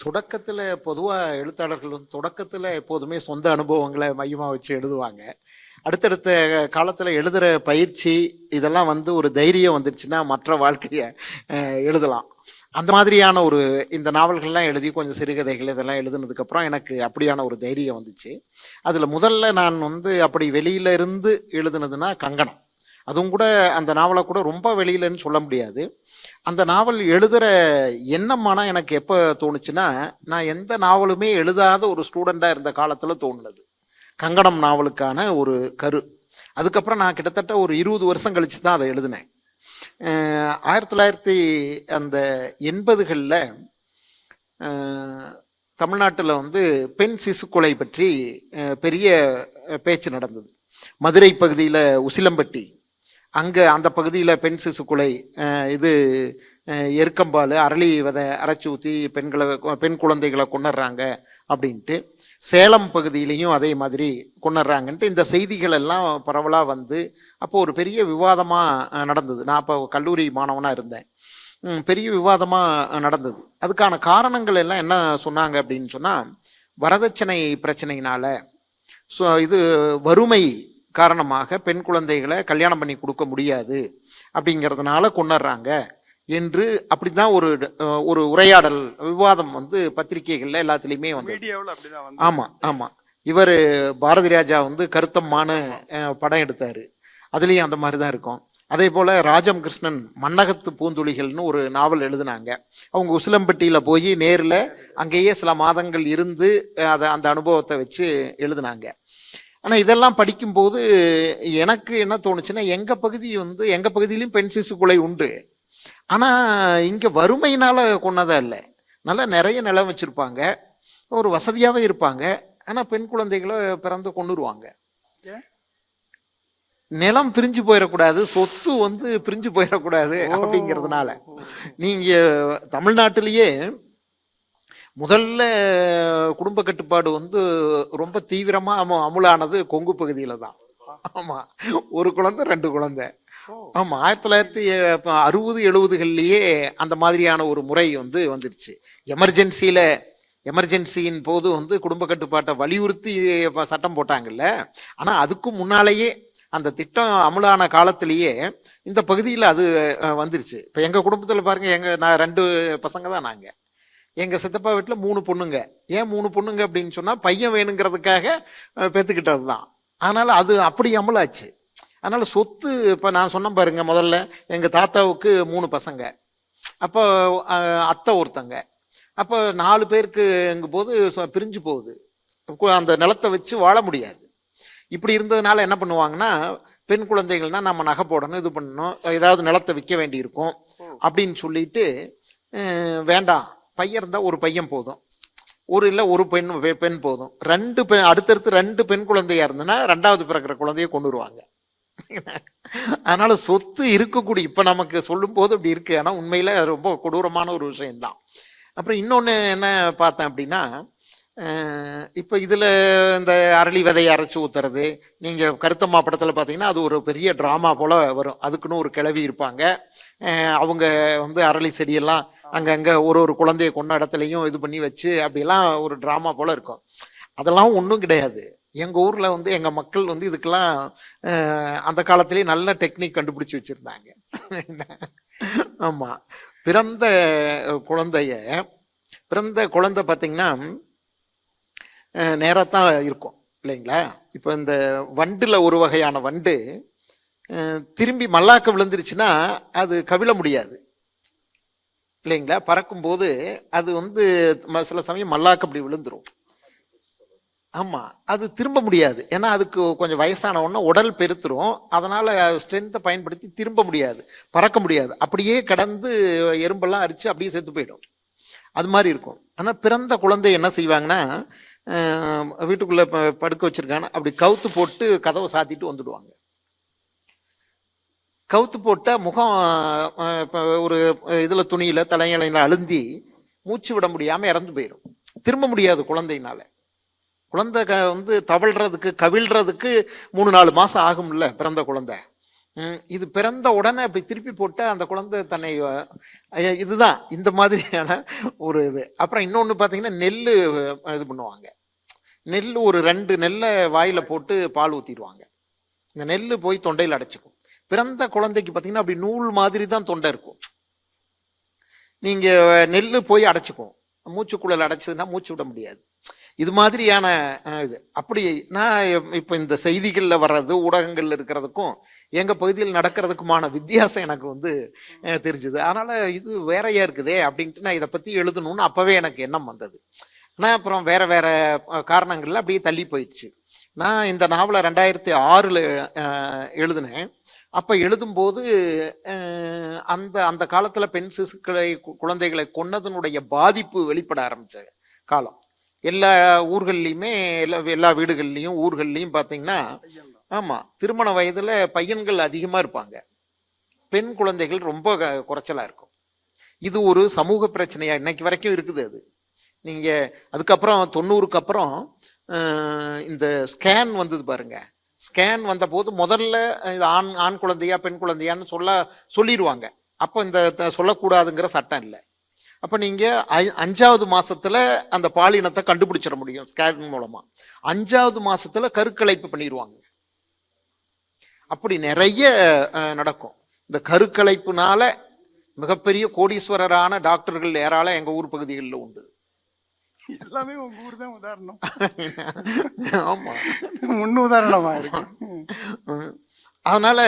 தொடக்கத்தில் பொதுவாக எழுத்தாளர்கள் தொடக்கத்தில் எப்போதுமே சொந்த அனுபவங்களை மையமாக வச்சு எழுதுவாங்க. அடுத்தடுத்த காலத்தில் எழுதுகிற பயிற்சி இதெல்லாம் ஒரு தைரியம் வந்துருச்சுன்னா மற்ற வாழ்க்கையை எழுதலாம். அந்த மாதிரியான இந்த நாவல்கள்லாம் எழுதி கொஞ்சம் சிறுகதைகள் இதெல்லாம் எழுதுனதுக்கப்புறம் எனக்கு அப்படியான ஒரு தைரியம் வந்துச்சு. அதில் முதல்ல நான் அப்படி வெளியில இருந்து எழுதுனதுன்னா கங்கணம். அதுவும் கூட அந்த நாவலை கூட ரொம்ப வெளியிலன்னு சொல்ல முடியாது. அந்த நாவல் எழுதுகிற எண்ணமானா எனக்கு எப்போ தோணுச்சுன்னா, நான் எந்த நாவலுமே எழுதாத ஒரு ஸ்டூடெண்டாக இருந்த காலத்தில் தோணுனது கங்கணம் நாவலுக்கான ஒரு கரு. அதுக்கப்புறம் நான் கிட்டத்தட்ட ஒரு 20 வருஷம் கழிச்சு தான் அதை எழுதினேன். 1980களில் தமிழ்நாட்டில் பெண் சிசு கொலை பற்றி பெரிய பேச்சு நடந்தது. மதுரை பகுதியில் உசிலம்பட்டி, அங்கே அந்த பகுதியில் பெண் சிசு கொலை, இது எருக்கம்பால் அரளி விதை அரைச்சி ஊற்றி பெண் குழந்தைகளை கொண்டுடுறாங்க அப்படின்ட்டு. சேலம் பகுதியிலையும் அதே மாதிரி கொண்டுடுறாங்கன்ட்டு இந்த செய்திகள் எல்லாம் பரவலாக அப்போ ஒரு பெரிய விவாதமாக நடந்தது. நான் அப்போ கல்லூரி மாணவனாக இருந்தேன். பெரிய விவாதமாக நடந்தது. அதுக்கான காரணங்கள் எல்லாம் என்ன சொன்னாங்க அப்படின்னு சொன்னால், வரதட்சணை பிரச்சனையினால, இது வறுமை காரணமாக பெண் குழந்தைகளை கல்யாணம் பண்ணி கொடுக்க முடியாது அப்படிங்கிறதுனால கொண்டுடுறாங்க என்று அப்படிதான் ஒரு உரையாடல் விவாதம் பத்திரிகைகள்ல எல்லாத்துலேயுமே ஆமாம் ஆமாம். இவர் பாரதி ராஜா கருத்தம்மான படம் எடுத்தாரு, அதுலேயும் அந்த மாதிரி தான் இருக்கும். அதே போல் ராஜம் கிருஷ்ணன் மன்னகத்து பூந்துளிகள்னு ஒரு நாவல் எழுதினாங்க. அவங்க உசிலம்பட்டியில் போய் நேரில் அங்கேயே சில மாதங்கள் இருந்து அந்த அனுபவத்தை வச்சு எழுதினாங்க. ஆனால் இதெல்லாம் படிக்கும்போது எனக்கு என்ன தோணுச்சுன்னா, எங்கள் பகுதியிலையும் பெண் சிசு கொலை உண்டு. ஆனால் இங்கே வறுமையினால் கொன்னதா இல்லை, நல்லா நிறைய நிலம் வச்சுருப்பாங்க, ஒரு வசதியாகவே இருப்பாங்க. ஆனால் பெண் குழந்தைகளை பிறந்து கொண்டுருவாங்க. நிலம் பிரிஞ்சு போயிடக்கூடாது, சொத்து பிரிஞ்சு போயிடக்கூடாது அப்படிங்கிறதுனால. நீங்கள் தமிழ்நாட்டிலேயே முதல்ல குடும்ப கட்டுப்பாடு ரொம்ப தீவிரமாக அமுலானது கொங்கு பகுதியில் தான். ஆமாம், ஒரு குழந்தை 2 குழந்தை. ஆமாம், 1960 70களிலேயே அந்த மாதிரியான ஒரு முறை வந்துருச்சு. எமர்ஜென்சியின் போது குடும்ப கட்டுப்பாட்டை வலியுறுத்தி சட்டம் போட்டாங்கல்ல. ஆனால் அதுக்கும் முன்னாலேயே அந்த திட்டம் அமலான காலத்திலேயே இந்த பகுதியில் அது வந்துருச்சு. இப்போ எங்கள் குடும்பத்தில் பாருங்கள், நான் 2 பசங்க தான். நாங்கள் எங்கள் சித்தப்பா வீட்டில் 3 பொண்ணுங்க. ஏன் 3 பொண்ணுங்க அப்படின்னு சொன்னால், பையன் வேணுங்கிறதுக்காக பெற்றுக்கிட்டது தான். அதனால் அது அப்படி அமலாச்சு. அதனால் சொத்து, இப்போ நான் சொன்னேன் பாருங்க, முதல்ல எங்கள் தாத்தாவுக்கு 3 பசங்க, அப்போ அத்தை ஒருத்தங்க, அப்போ 4 பேருக்கு எங்கள் போது பிரிஞ்சு போகுது. அந்த நிலத்தை வச்சு வாழ முடியாது. இப்படி இருந்ததுனால என்ன பண்ணுவாங்கன்னா, பெண் குழந்தைகள்னா நம்ம நகை போடணும், இது பண்ணணும், ஏதாவது நிலத்தை விற்க வேண்டி இருக்கும் அப்படின்னு சொல்லிட்டு, வேண்டாம், பையன் இருந்தால் ஒரு பையன் போதும், ஒரு பெண் போதும், 2 பெண் அடுத்தடுத்து 2 பெண் குழந்தையா இருந்ததுன்னா 2வது பிறக்கிற குழந்தைய கொண்டு வருவாங்க. அதனால சொத்து இருக்கக்கூடிய, இப்ப நமக்கு சொல்லும் போது அப்படி இருக்கு, ஆனா உண்மையில ரொம்ப கொடூரமான ஒரு விஷயம்தான். அப்புறம் இன்னொன்னு என்ன பார்த்தேன் அப்படின்னா, இப்போ இதில் இந்த அரளி விதையை அரைச்சி ஊற்றுறது, நீங்கள் கருத்தம்மா படத்தில் பார்த்தீங்கன்னா அது ஒரு பெரிய ட்ராமா போல் வரும். அதுக்குன்னு ஒரு கிழவி இருப்பாங்க, அவங்க அரளி செடியெல்லாம் அங்கங்கே ஒரு குழந்தைய கொண்ட இடத்துலையும் இது பண்ணி வச்சு அப்படியெல்லாம் ஒரு ட்ராமா போல் இருக்கும். அதெல்லாம் ஒன்றும் கிடையாது. எங்கள் ஊரில் எங்கள் மக்கள் இதுக்கெல்லாம் அந்த காலத்திலேயே நல்ல டெக்னிக் கண்டுபிடிச்சி வச்சுருந்தாங்க. ஆமாம், பிறந்த குழந்தை பார்த்திங்கன்னா நேராக தான் இருக்கும். இல்லைங்களா? இப்போ இந்த வண்டில் ஒரு வகையான வண்டு திரும்பி மல்லாக்க விழுந்துருச்சுன்னா அது கவிழ முடியாது இல்லைங்களா? பறக்கும்போது அது வந்து சில சமயம் மல்லாக்க அப்படி விழுந்துரும். ஆமாம், அது திரும்ப முடியாது. ஏன்னா அதுக்கு கொஞ்சம் வயசான உடனே உடல் பெருத்துரும். அதனால் ஸ்ட்ரென்த்தை பயன்படுத்தி திரும்ப முடியாது, பறக்க முடியாது. அப்படியே கடந்து எறும்பெல்லாம் அரித்து அப்படியே செத்து போயிடும். அது மாதிரி இருக்கும். ஆனால் பிறந்த குழந்தை என்ன செய்வாங்கன்னா, வீட்டுக்குள்ளே படுக்க வச்சுருக்காங்க, அப்படி கவுத்து போட்டு கதவை சாத்திட்டு வந்துடுவாங்க. கவுத்து போட்ட முகம் இப்போ ஒரு இதில் துணியில் தலையணையில் அழுந்தி மூச்சு விட முடியாமல் இறந்து போயிடும். திரும்ப முடியாது குழந்தையினால. குழந்தை வந்து தவழ்றதுக்கு கவிழ்றதுக்கு 3-4 மாதம் ஆகும்ல பிறந்த குழந்தை. இது பிறந்த உடனே அப்படி திருப்பி போட்டு அந்த குழந்தை தன்னை இதுதான் இந்த மாதிரியான ஒரு இது. அப்புறம் இன்னொன்று பார்த்தீங்கன்னா, நெல் இது பண்ணுவாங்க. நெல் ஒரு 2 நெல்லை வாயில் போட்டு பால் ஊற்றிடுவாங்க. இந்த நெல் போய் தொண்டையில் அடைச்சிக்கும். பிறந்த குழந்தைக்கு பார்த்தீங்கன்னா அப்படி நூல் மாதிரி தான் தொண்டை இருக்கும். நீங்கள் நெல் போய் அடைச்சிக்கும், மூச்சுக்குழல் அடைச்சதுன்னா மூச்சு விட முடியாது. இது மாதிரியான இது. அப்படி நான் இப்போ இந்த செய்திகளில் வர்றது, ஊடகங்களில் இருக்கிறதுக்கும் எங்கள் பகுதியில் நடக்கிறதுக்குமான வித்தியாசம் எனக்கு வந்து தெரிஞ்சுது. அதனால் இது வேறையாக இருக்குதே அப்படின்ட்டு நான் இதை பற்றி எழுதணும்னு அப்போவே எனக்கு எண்ணம் வந்தது. ஆனால் அப்புறம் வேறு வேறு காரணங்கள்ல அப்படியே தள்ளி போயிடுச்சு. நான் இந்த நாவலை 2006 எழுதினேன். அப்போ எழுதும்போது அந்த அந்த காலத்தில் பெண் சிசுக்களை குழந்தைகளை கொன்னதனுடைய பாதிப்பு வெளிப்பட ஆரம்பித்த காலம். எல்லா ஊர்கள்லையுமே எல்லா வீடுகள்லையும் ஊர்கள்லையும் பார்த்தீங்கன்னா, ஆமாம், திருமண வயதில் பையன்கள் அதிகமாக இருப்பாங்க, பெண் குழந்தைகள் ரொம்ப குறைச்சலாக இருக்கும். இது ஒரு சமூக பிரச்சனையாக இன்னைக்கு வரைக்கும் இருக்குது. அது நீங்கள் அதுக்கப்புறம் 90க்கு அப்புறம் இந்த ஸ்கேன் வந்தது பாருங்க. ஸ்கேன் வந்த போது முதல்ல இது ஆண் குழந்தையா பெண் குழந்தையான்னு சொல்லிடுவாங்க. அப்போ இந்த சொல்லக்கூடாதுங்கிற சட்டம் இல்லை. அப்போ நீங்கள் 5வது மாதத்தில் அந்த பாலினத்தை கண்டுபிடிச்சிட முடியும் ஸ்கேன் மூலமாக. 5வது மாதத்தில் கருக்கலைப்பு பண்ணிடுவாங்க. அப்படி நிறைய நடக்கும். இந்த கருக்கலைப்புனால மிகப்பெரிய கோடீஸ்வரரான டாக்டர்கள் ஏராளம் எங்கள் ஊர் பகுதிகளில் உண்டு. எல்லாமே உங்க ஊர் தான் உதாரணம். ஆமா, முன் உதாரணமா இருக்கு. அதனால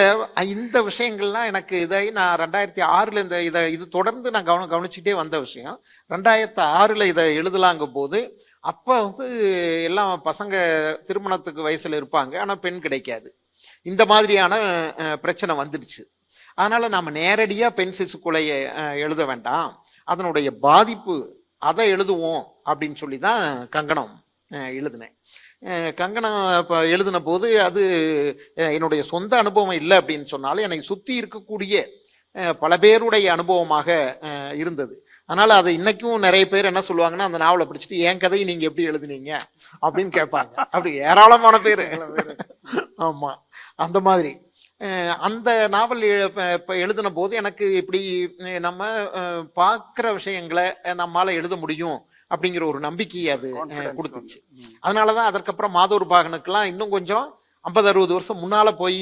இந்த விஷயங்கள்லாம் எனக்கு இதை நான் 2006 இது தொடர்ந்து நான் கவனிச்சுட்டே வந்த விஷயம். 2006 இதை எழுதலாங்கும் போது அப்போ வந்து எல்லாம் பசங்க திருமணத்துக்கு வயசுல இருப்பாங்க, ஆனால் பெண் கிடைக்காது. இந்த மாதிரியான பிரச்சனை வந்துடுச்சு. அதனால நம்ம நேரடியாக பெண் சிசு கொலையை எழுத வேண்டாம், அதனுடைய பாதிப்பு அதை எழுதுவோம் அப்படின்னு சொல்லி தான் கங்கணம் எழுதினேன். கங்கணம் இப்போ எழுதின போது அது என்னுடைய சொந்த அனுபவம் இல்லை அப்படின்னு சொன்னாலும் எனக்கு சுற்றி இருக்கக்கூடிய பல பேருடைய அனுபவமாக இருந்தது. அதனால் அது இன்னைக்கும் நிறைய பேர் என்ன சொல்லுவாங்கன்னா, அந்த நாவலை படிச்சுட்டு என் கதையை நீங்கள் எப்படி எழுதுனீங்க அப்படின்னு கேட்பாங்க. அப்படி ஏராளமான பேர். ஆமாம், அந்த மாதிரி அந்த நாவல் இப்போ எழுதின போது எனக்கு இப்படி நம்ம பார்க்குற விஷயங்களை நம்மளால் எழுத முடியும் அப்படிங்கிற ஒரு நம்பிக்கையை அது கொடுத்துச்சு. அதனாலதான் அதற்கப்புறம் மாதூர் பாகனுக்கெல்லாம் இன்னும் கொஞ்சம் 50-60 வருஷம் முன்னால போய்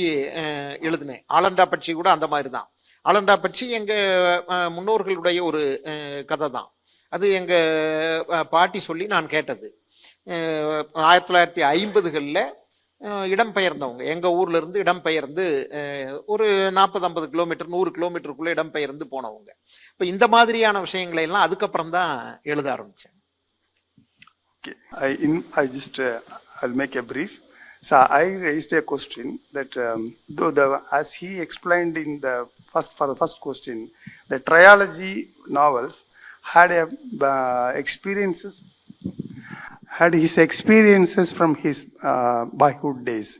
எழுதினேன். ஆலண்டா பட்சி கூட அந்த மாதிரி தான். ஆலண்டா பட்சி எங்க முன்னோர்களுடைய ஒரு கதை தான். அது எங்க பாட்டி சொல்லி நான் கேட்டது. 1950களில் இடம்பெயர்ந்தவங்க எங்க ஊர்ல இருந்து இடம்பெயர்ந்து ஒரு 40-50 கிலோமீட்டர் 100 கிலோமீட்டருக்குள்ள இடம்பெயர்ந்து போனவங்க. இப்போ இந்த மாதிரியான விஷயங்களை எல்லாம் அதுக்கப்புறம் தான் எழுத ஆரம்பிச்சேன். Okay, I'll make a brief. So I raised a question that as he explained in for the first question, the trilogy novels had his experiences from his boyhood days.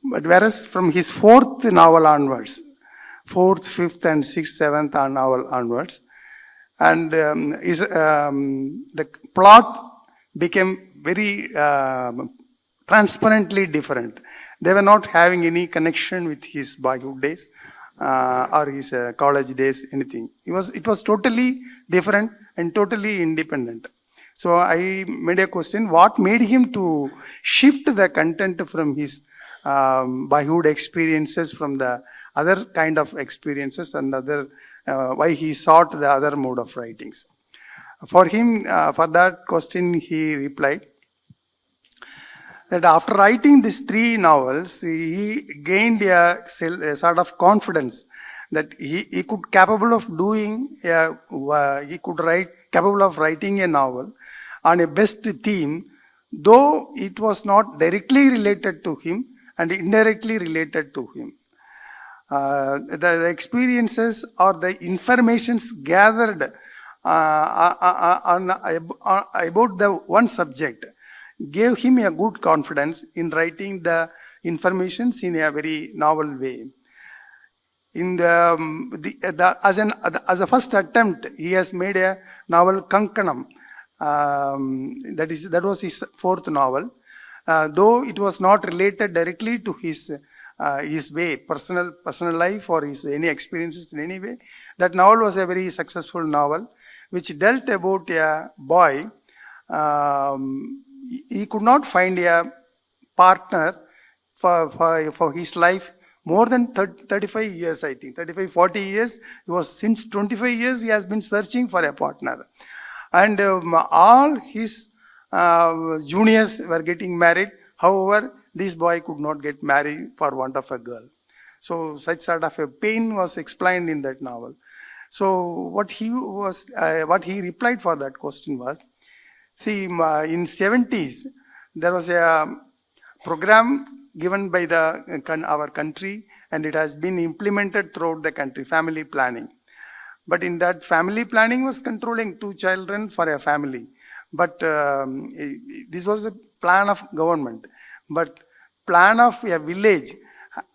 But whereas from his 4th novel onwards, 4th, 5th and 6th, 7th novel onwards, and the plot became very transparently different. They were not having any connection with his boyhood days or his college days, anything. It was totally different and totally independent. So I made a question, what made him to shift the content from his boyhood experiences, from the other kind of experiences, and why he sought the other mode of writings. For him, for that question, he replied, that after writing these 3 novels, he gained a sort of confidence that he could capable of doing, he could write, capable of writing a novel on a best theme, though it was not directly related to him and indirectly related to him. The experiences or the informations gathered about the one subject gave him a good confidence in writing the informations in a very novel way. In as a first attempt, he has made a novel Kankanam. That was his 4th novel. Though it was not related directly to his way, personal life or his any experiences in any way, that novel was a very successful novel, which dealt about a boy. He could not find a partner for his life more than 35 years, I think, 35, 40 years. Since 25 years, he has been searching for a partner. And all his juniors were getting married. However, this boy could not get married for want of a girl. So such sort of a pain was explained in that novel. So what he replied for that question was, see, in 70s, there was a program given by our country, and it has been implemented throughout the country, family planning. But in that, family planning was controlling 2 children for a family. But this was the plan of government. But plan of a village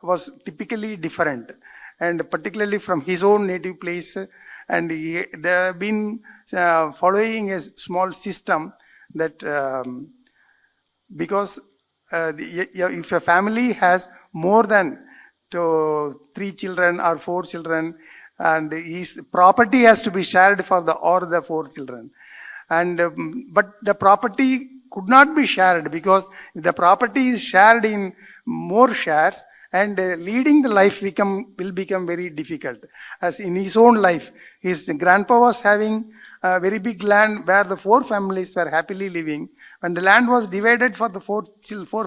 was typically different, and particularly from his own native place. And they have been following a small system that because if a family has more than 3 children or 4 children, and his property has to be shared for the 4 children. And but the property could not be shared, because if the property is shared in more shares, and leading the life will become very difficult. As in his own life, his grandpa was having a very big land where the 4 families were happily living. When the land was divided for the 4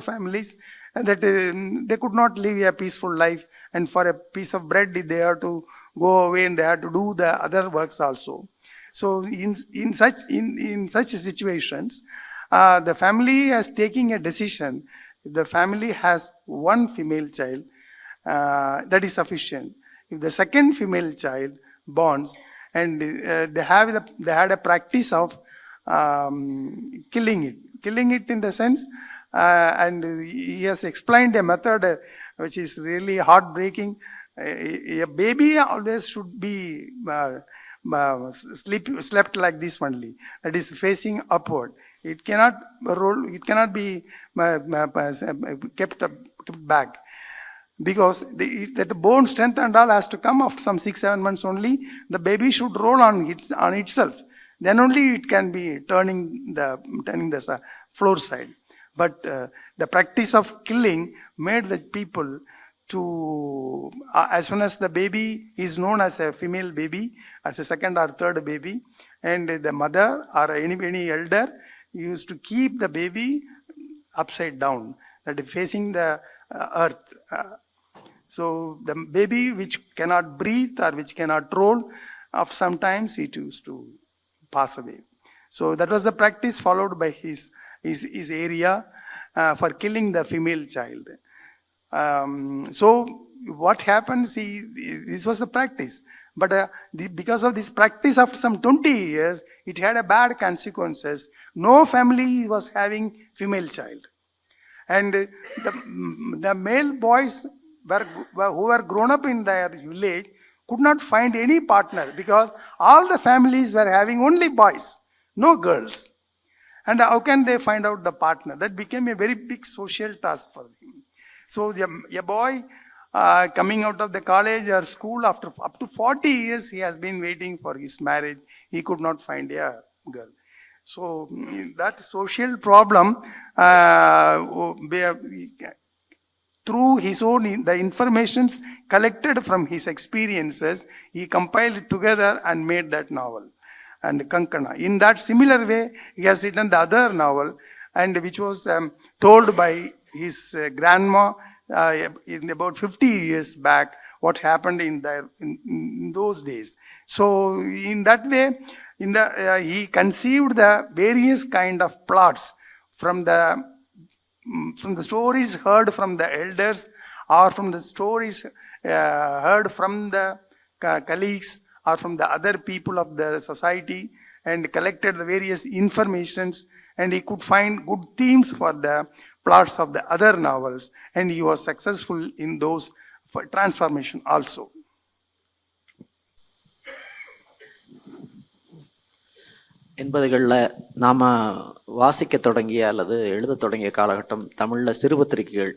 families, that they could not live a peaceful life, and for a piece of bread they had to go away and they had to do the other works also. So in such situations, the family is taking a decision. If the family has 1 female child, that is sufficient. If the second female child borns, and they had a practice of killing it in the sense, and he has explained a method which is really heartbreaking. A baby always should be slept like this only, that is facing upward. It cannot roll, it cannot be kept back, because that bone strength and all has to come after some 6-7 months only. The baby should roll on itself. Then only it can be turning the floor side. But the practice of killing made the people to, as soon as the baby is known as a female baby, as a 2nd or 3rd baby, and the mother or any elder used to keep the baby upside down, that is facing the earth. So the baby which cannot breathe or which cannot roll, after some times it used to pass away. So that was the practice followed by his area for killing the female child. So what happened, see, this was the practice. But because of this practice, after some 20 years, it had a bad consequences. No family was having female child. And the male boys who were grown up in their village could not find any partner, because all the families were having only boys, no girls. And how can they find out the partner? That became a very big social task for them. So a boy coming out of the college or school, after up to 40 years, he has been waiting for his marriage. He could not find a girl. So that social problem, through his own, the informations collected from his experiences, he compiled it together and made that novel, and Kankana. In that similar way, he has written the other novel, and which was told by his grandma in about 50 years back, what happened in those days. So in that way, he conceived the various kind of plots from the stories heard from the elders, or from the stories heard from the colleagues, or from the other people of the society, and collected the various informations, and he could find good themes for the plots of the other novels, and he was successful in those transformation also. எண்பதுகளில் நாம் வாசிக்க தொடங்கிய அல்லது எழுத தொடங்கிய காலகட்டம் தமிழில் சிறுபத்திரிகைகள்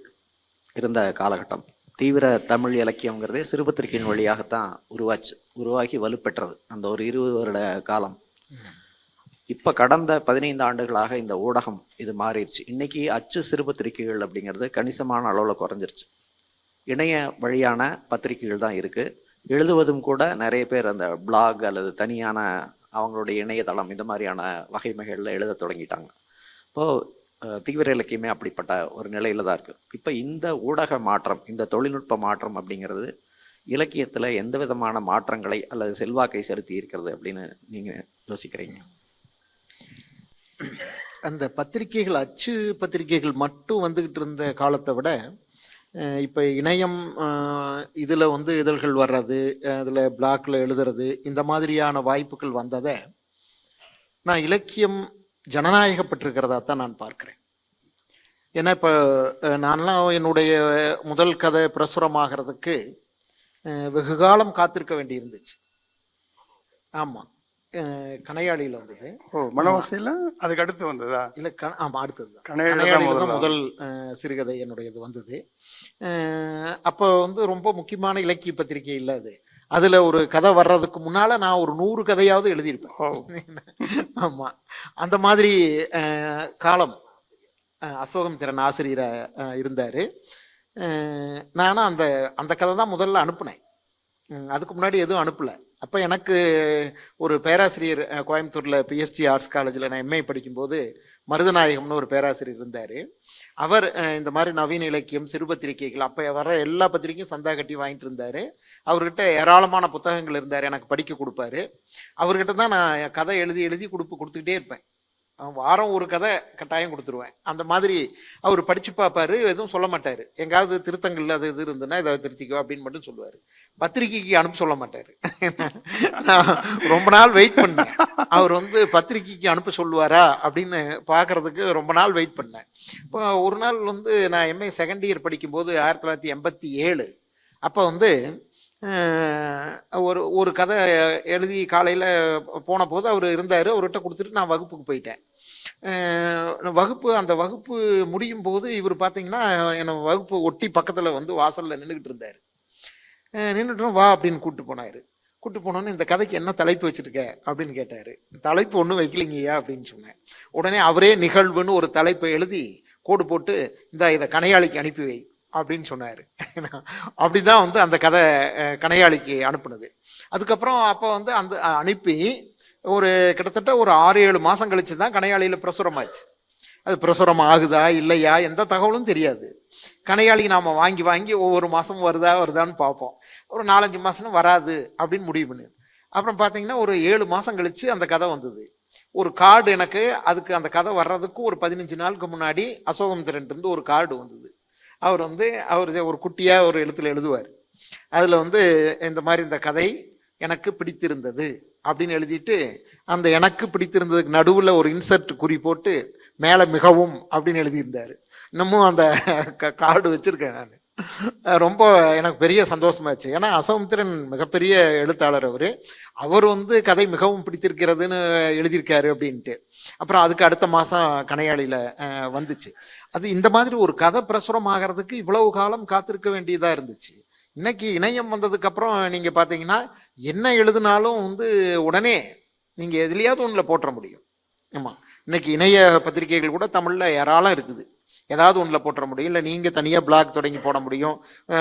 இருந்த காலகட்டம். தீவிர தமிழ் இலக்கியங்கிறதே சிறுபத்திரிகையின் வழியாகத்தான் உருவாகி வலுப்பெற்றது அந்த ஒரு 20 வருட காலம். இப்போ கடந்த 15 ஆண்டுகளாக இந்த ஊடகம் இது மாறிடுச்சு. இன்னைக்கு அச்சு சிறுபத்திரிகைகள் அப்படிங்கிறது கணிசமான அளவில் குறைஞ்சிருச்சு. இணைய வழியான பத்திரிகைகள் தான் இருக்குது. எழுதுவதும் கூட நிறைய பேர் அந்த பிளாக் அல்லது தனியான அவங்களுடைய இணையதளம் இந்த மாதிரியான வகைமைகளில் எழுத தொடங்கிட்டாங்க. இப்போது தீவிர இலக்கியமே அப்படிப்பட்ட ஒரு நிலையில தான் இருக்குது. இப்போ இந்த ஊடக மாற்றம், இந்த தொழில்நுட்ப மாற்றம் அப்படிங்கிறது இலக்கியத்தில் எந்த விதமான மாற்றங்களை அல்லது செல்வாக்கை செலுத்தி இருக்கிறது அப்படின்னு நீங்கள் யோசிக்கிறீங்க? அந்த பத்திரிகைகள், அச்சு பத்திரிகைகள் மட்டும் வந்துக்கிட்டு இருந்த காலத்தை விட இப்போ இணையம், இதில் வந்து இதழ்கள் வர்றது, அதில் பிளாக்ல எழுதுறது, இந்த மாதிரியான வாய்ப்புகள் வந்ததை நான் இலக்கியம் ஜனநாயகப்பட்டிருக்கிறதா தான் நான் பார்க்குறேன். ஏன்னா இப்போ நான்லாம் என்னுடைய முதல் கதை பிரசுரமாகிறதுக்கு வெகு காலம் காத்திருக்க வேண்டி இருந்துச்சு. ஆமாம், கணையாளியில் வந்தது. மனவாசையில் அதுக்கு அடுத்து வந்ததா? இல்லை, ஆமாம், அடுத்தது தான். கணையாளியில் தான் முதல் சிறுகதை என்னுடையது வந்தது. அப்போ வந்து ரொம்ப முக்கியமான இலக்கிய பத்திரிகை இல்லை அது. அதில் ஒரு கதை வர்றதுக்கு முன்னால் நான் ஒரு 100 கதையாவது எழுதியிருப்பேன். ஆமாம், அந்த மாதிரி காலம். அசோகமித்திரன் ஆசிரியராக இருந்தார். நானும் அந்த கதை தான் முதல்ல அனுப்புனேன். அதுக்கு முன்னாடி எதுவும் அனுப்பலை. அப்போ எனக்கு ஒரு பேராசிரியர் கோயம்புத்தூரில் பிஎஸ்டி ஆர்ட்ஸ் காலேஜில் நான் எம்ஏ படிக்கும்போது மருதநாயகம்னு ஒரு பேராசிரியர் இருந்தார். அவர் இந்த மாதிரி நவீன இலக்கியம், சிறுபத்திரிகைகள், அப்போ வர எல்லா பத்திரிக்கையும் சந்தா கட்டி வாங்கிட்டு இருந்தார். அவர்கிட்ட ஏராளமான புத்தகங்கள் இருந்தார், எனக்கு படிக்க கொடுப்பாரு. அவர்கிட்ட தான் நான் கதை எழுதி கொடுத்துக்கிட்டே இருப்பேன். வாரம் ஒரு கதை கட்டாயம் கொடுத்துருவேன். அந்த மாதிரி அவர் படித்து பார்ப்பாரு, எதுவும் சொல்ல மாட்டார். எங்காவது திருத்தங்கள் அது இது இருந்ததுன்னா இதை திருத்திக்கோ அப்படின்னு மட்டும் சொல்லுவார். பத்திரிகைக்கு அனுப்ப சொல்ல மாட்டார். நான் ரொம்ப நாள் வெயிட் பண்ணேன், அவர் வந்து பத்திரிகைக்கு அனுப்ப சொல்லுவாரா அப்படின்னு பார்க்கறதுக்கு ரொம்ப நாள் வெயிட் பண்ணேன். இப்போ ஒரு நாள் வந்து நான் எம்ஏ செகண்ட் இயர் படிக்கும்போது 1987, அப்போ வந்து ஒரு கதை எழுதி காலையில் போன போது அவர் இருந்தார். அவர்கிட்ட கொடுத்துட்டு நான் வகுப்புக்கு போயிட்டேன். அந்த வகுப்பு முடியும் போது இவர் பார்த்தீங்கன்னா என்னை வகுப்பு ஒட்டி பக்கத்தில் வந்து வாசலில் நின்றுக்கிட்டு இருந்தார். நின்றுட்டும் வா அப்படின்னு கூப்பிட்டு போனோன்னு இந்த கதைக்கு என்ன தலைப்பு வச்சுருக்க அப்படின்னு கேட்டார். தலைப்பு ஒன்றும் வைக்கலிங்கய்யா அப்படின்னு சொன்னேன். உடனே அவரே நிகழ்வுன்னு ஒரு தலைப்பை எழுதி கோடு போட்டு இதை கணையாளிக்கு அனுப்பி வை அப்படின்னு சொன்னார். அப்படிதான் வந்து அந்த கதை கணையாளிக்கு அனுப்புனது. அதுக்கப்புறம் அப்போ வந்து அந்த அனுப்பி ஒரு கிட்டத்தட்ட ஒரு 6-7 மாதம் கழிச்சு தான் கணையாளியில் பிரசுரமாச்சு. அது பிரசுரம் ஆகுதா இல்லையா எந்த தகவலும் தெரியாது. கணையாளி நாம் வாங்கி ஒவ்வொரு மாதமும் வருதான்னு பார்ப்போம். ஒரு 4-5 மாதம் வராது அப்படின்னு முடிவு பண்ணு. அப்புறம் பார்த்தீங்கன்னா ஒரு 7 மாதம் கழிச்சு அந்த கதை வந்தது. ஒரு கார்டு எனக்கு, அதுக்கு அந்த கதை வர்றதுக்கு ஒரு 15 நாளுக்கு முன்னாடி அசோகமித்திரன் ஒரு கார்டு வந்தது. அவர் ஒரு குட்டியாக ஒரு எழுத்துல எழுதுவார். அதில் வந்து இந்த மாதிரி இந்த கதை எனக்கு பிடித்திருந்தது அப்படின்னு எழுதிட்டு அந்த எனக்கு பிடித்திருந்ததுக்கு நடுவில் ஒரு இன்சர்ட் குறி போட்டு மேலே மிகவும் அப்படின்னு எழுதியிருந்தார். இன்னமும் அந்த கார்டு வச்சுருக்கேன் நான். ரொம்ப எனக்கு பெரிய சந்தோஷமாச்சு. ஏன்னா அசோகமித்திரன் மிகப்பெரிய எழுத்தாளர். அவர் வந்து கதை மிகவும் பிடித்திருக்கிறதுன்னு எழுதியிருக்காரு அப்படின்ட்டு. அப்புறம் அதுக்கு அடுத்த மாதம் கணையாளியில் வந்துச்சு. அது இந்த மாதிரி ஒரு கதை பிரசுரம் ஆகிறதுக்கு இவ்வளவு காலம் காத்திருக்க வேண்டியதாக இருந்துச்சு. இன்னைக்கு இணையம் வந்ததுக்கப்புறம் நீங்கள் பார்த்தீங்கன்னா என்ன எழுதினாலும் வந்து உடனே நீங்கள் எதுலையாவது ஒன்றில் போட்டுற முடியும். ஆமாம், இன்னைக்கு இணைய பத்திரிகைகள் கூட தமிழில் ஏராளம் இருக்குது. ஏதாவது ஒன்றில் போட்டுற முடியும், இல்லை நீங்கள் தனியாக பிளாக் தொடங்கி போட முடியும்,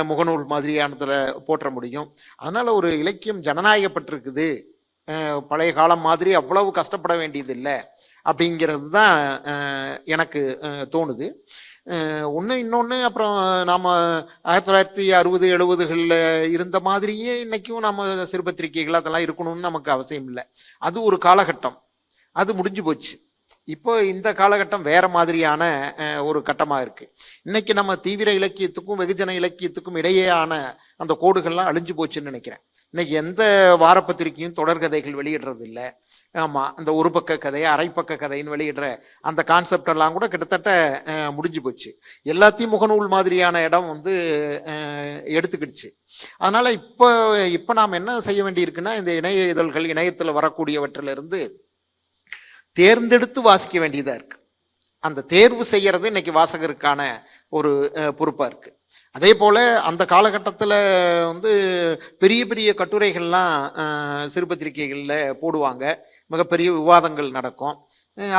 முகநூல் மாதிரியானதில் போட்டுற முடியும். அதனால் ஒரு இலக்கியம் ஜனநாயகப்பட்டிருக்குது. பழைய காலம் மாதிரி அவ்வளவு கஷ்டப்பட வேண்டியது இல்லை அப்படிங்கிறது தான் எனக்கு தோணுது. இன்னொன்று அப்புறம் நாம் 1960-70களில் இருந்த மாதிரியே இன்றைக்கும் நம்ம சிறுபத்திரிகைகள் அதெல்லாம் இருக்கணும்னு நமக்கு அவசியம் இல்லை. அது ஒரு காலகட்டம், அது முடிஞ்சு போச்சு. இப்போ இந்த காலகட்டம் வேற மாதிரியான ஒரு கட்டமாக இருக்குது. இன்னைக்கு நம்ம தீவிர இலக்கியத்துக்கும் வெகுஜன இலக்கியத்துக்கும் இடையேயான அந்த கோடுகள்லாம் அழிஞ்சு போச்சுன்னு நினைக்கிறேன். இன்னைக்கு எந்த வாரப்பத்திரிகையும் தொடர்கதைகள் வெளியிடுறது இல்லை. ஆமாம், அந்த ஒரு பக்க கதை அரைப்பக்க கதைன்னு வெளியிடுற அந்த கான்செப்ட் எல்லாம் கூட கிட்டத்தட்ட முடிஞ்சு போச்சு. எல்லாத்தையும் முகநூல் மாதிரியான இடம் எடுத்துக்கிடுச்சு. அதனால இப்போ நாம் என்ன செய்ய வேண்டியிருக்குன்னா, இந்த இணைய இதழ்கள் இணையத்தில் வரக்கூடியவற்றிலிருந்து தேர்ந்தெடுத்து வாசிக்க வேண்டியதாக இருக்கு. அந்த தேர்வு செய்யறது இன்னைக்கு வாசகருக்கான ஒரு பொறுப்பாக இருக்கு. அதே போல் அந்த காலகட்டத்தில் பெரிய பெரிய கட்டுரைகள்லாம் சிறுபத்திரிகைகளில் போடுவாங்க, மிகப்பெரிய விவாதங்கள் நடக்கும்.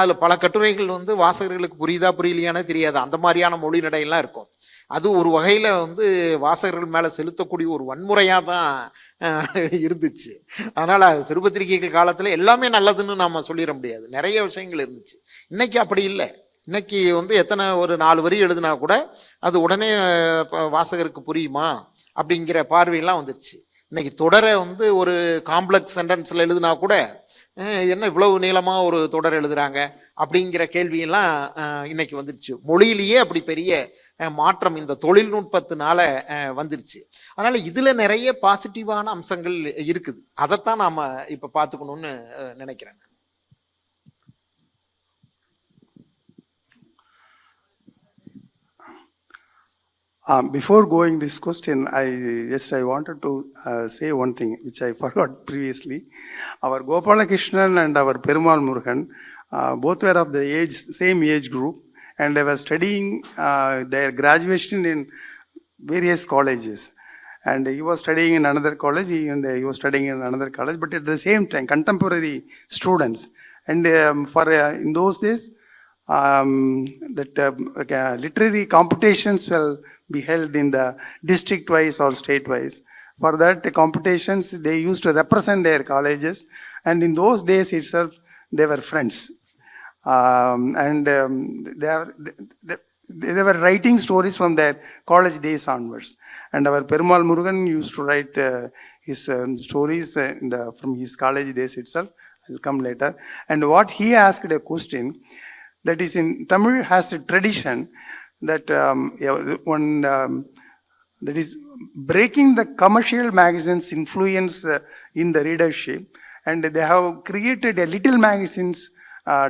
அதில் பல கட்டுரைகள் வாசகர்களுக்கு புரியுதா புரியலையானே தெரியாது, அந்த மாதிரியான மொழி நடையெல்லாம் இருக்கும். அது ஒரு வகையில் வாசகர்கள் மேலே செலுத்தக்கூடிய ஒரு வன்முறையாக தான் இருந்துச்சு. அதனால் சிறுபத்திரிகைகள் காலத்தில் எல்லாமே நல்லதுன்னு நம்ம சொல்லிட முடியாது, நிறைய விஷயங்கள் இருந்துச்சு. இன்னைக்கு அப்படி இல்லை. இன்னைக்கு எத்தனை ஒரு 4 வரி எழுதுனா கூட அது உடனே வாசகருக்கு புரியுமா அப்படிங்கிற பார்வையெல்லாம் வந்துருச்சு. இன்னைக்கு தொடரை ஒரு காம்ப்ளெக்ஸ் சென்டென்ஸில் எழுதுனா கூட என்ன இவ்வளவு நீளமாக ஒரு தொடர் எழுதுறாங்க அப்படிங்கிற கேள்வியெல்லாம் இன்னைக்கு வந்துருச்சு. மொழியிலேயே அப்படி பெரிய மாற்றம் இந்த தொழில்நுட்பத்தினால வந்துருச்சு. அதனால இதுல நிறைய பாசிட்டிவான அம்சங்கள் இருக்குது. அதைத்தான் நாம இப்ப பார்த்துக்கணும்னு நினைக்கிறேன். Before going this question, I wanted to say one thing which I forgot previously. Our Gopalakrishnan and our Perumal Murugan, both were of the same age group, and they were studying their graduation in various colleges. And he was studying in another college, and he was studying in another college, but at the same time, contemporary students. And in those days, literary competitions will be held in the district-wise or state-wise. For that, the competitions, they used to represent their colleges, and in those days itself, they were friends. They were writing stories from their college days onwards. And our Perumal Murugan used to write his stories from his college days itself. I'll come later. And what he asked a question, that is in Tamil has a tradition that that is breaking the commercial magazines' influence in the readership, and they have created a Little Magazines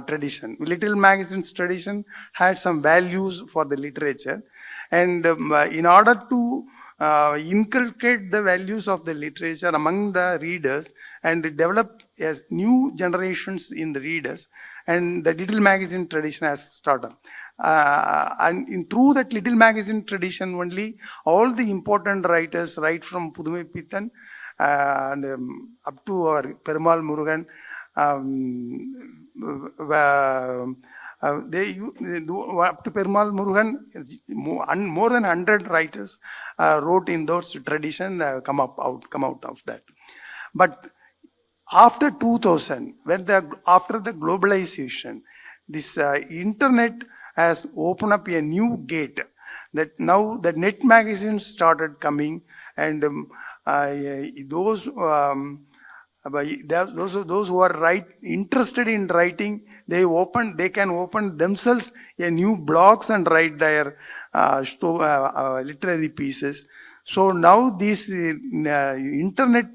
tradition. Little Magazines tradition had some values for the literature, and in order to inculcate the values of the literature among the readers and develop as new generations in the readers, and the Little Magazine tradition has started. Through that Little Magazine tradition only, all the important writers, right from Pudumai Pittan and up to our Perumal Murugan, up to Perumal Murugan, more than 100 writers wrote in those tradition, come out of that. But after 2000, after the globalization, this internet has opened up a new gate, that now the net magazines started coming, and those who are interested in writing, they can open themselves a new blogs and write their literary pieces. So now these internet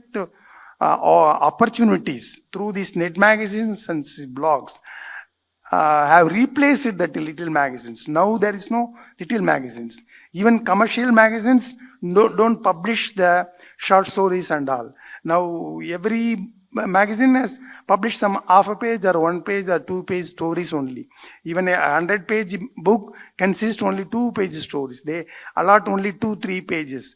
opportunities through these net magazines and blogs have replaced the Little Magazines. Now there is no Little Magazines. Even commercial magazines don't publish the short stories and all. Now every magazine has published some half a page or 1 page or 2 page stories only. Even a 100-page book consists only 2-page stories. They allot only 2-3 pages.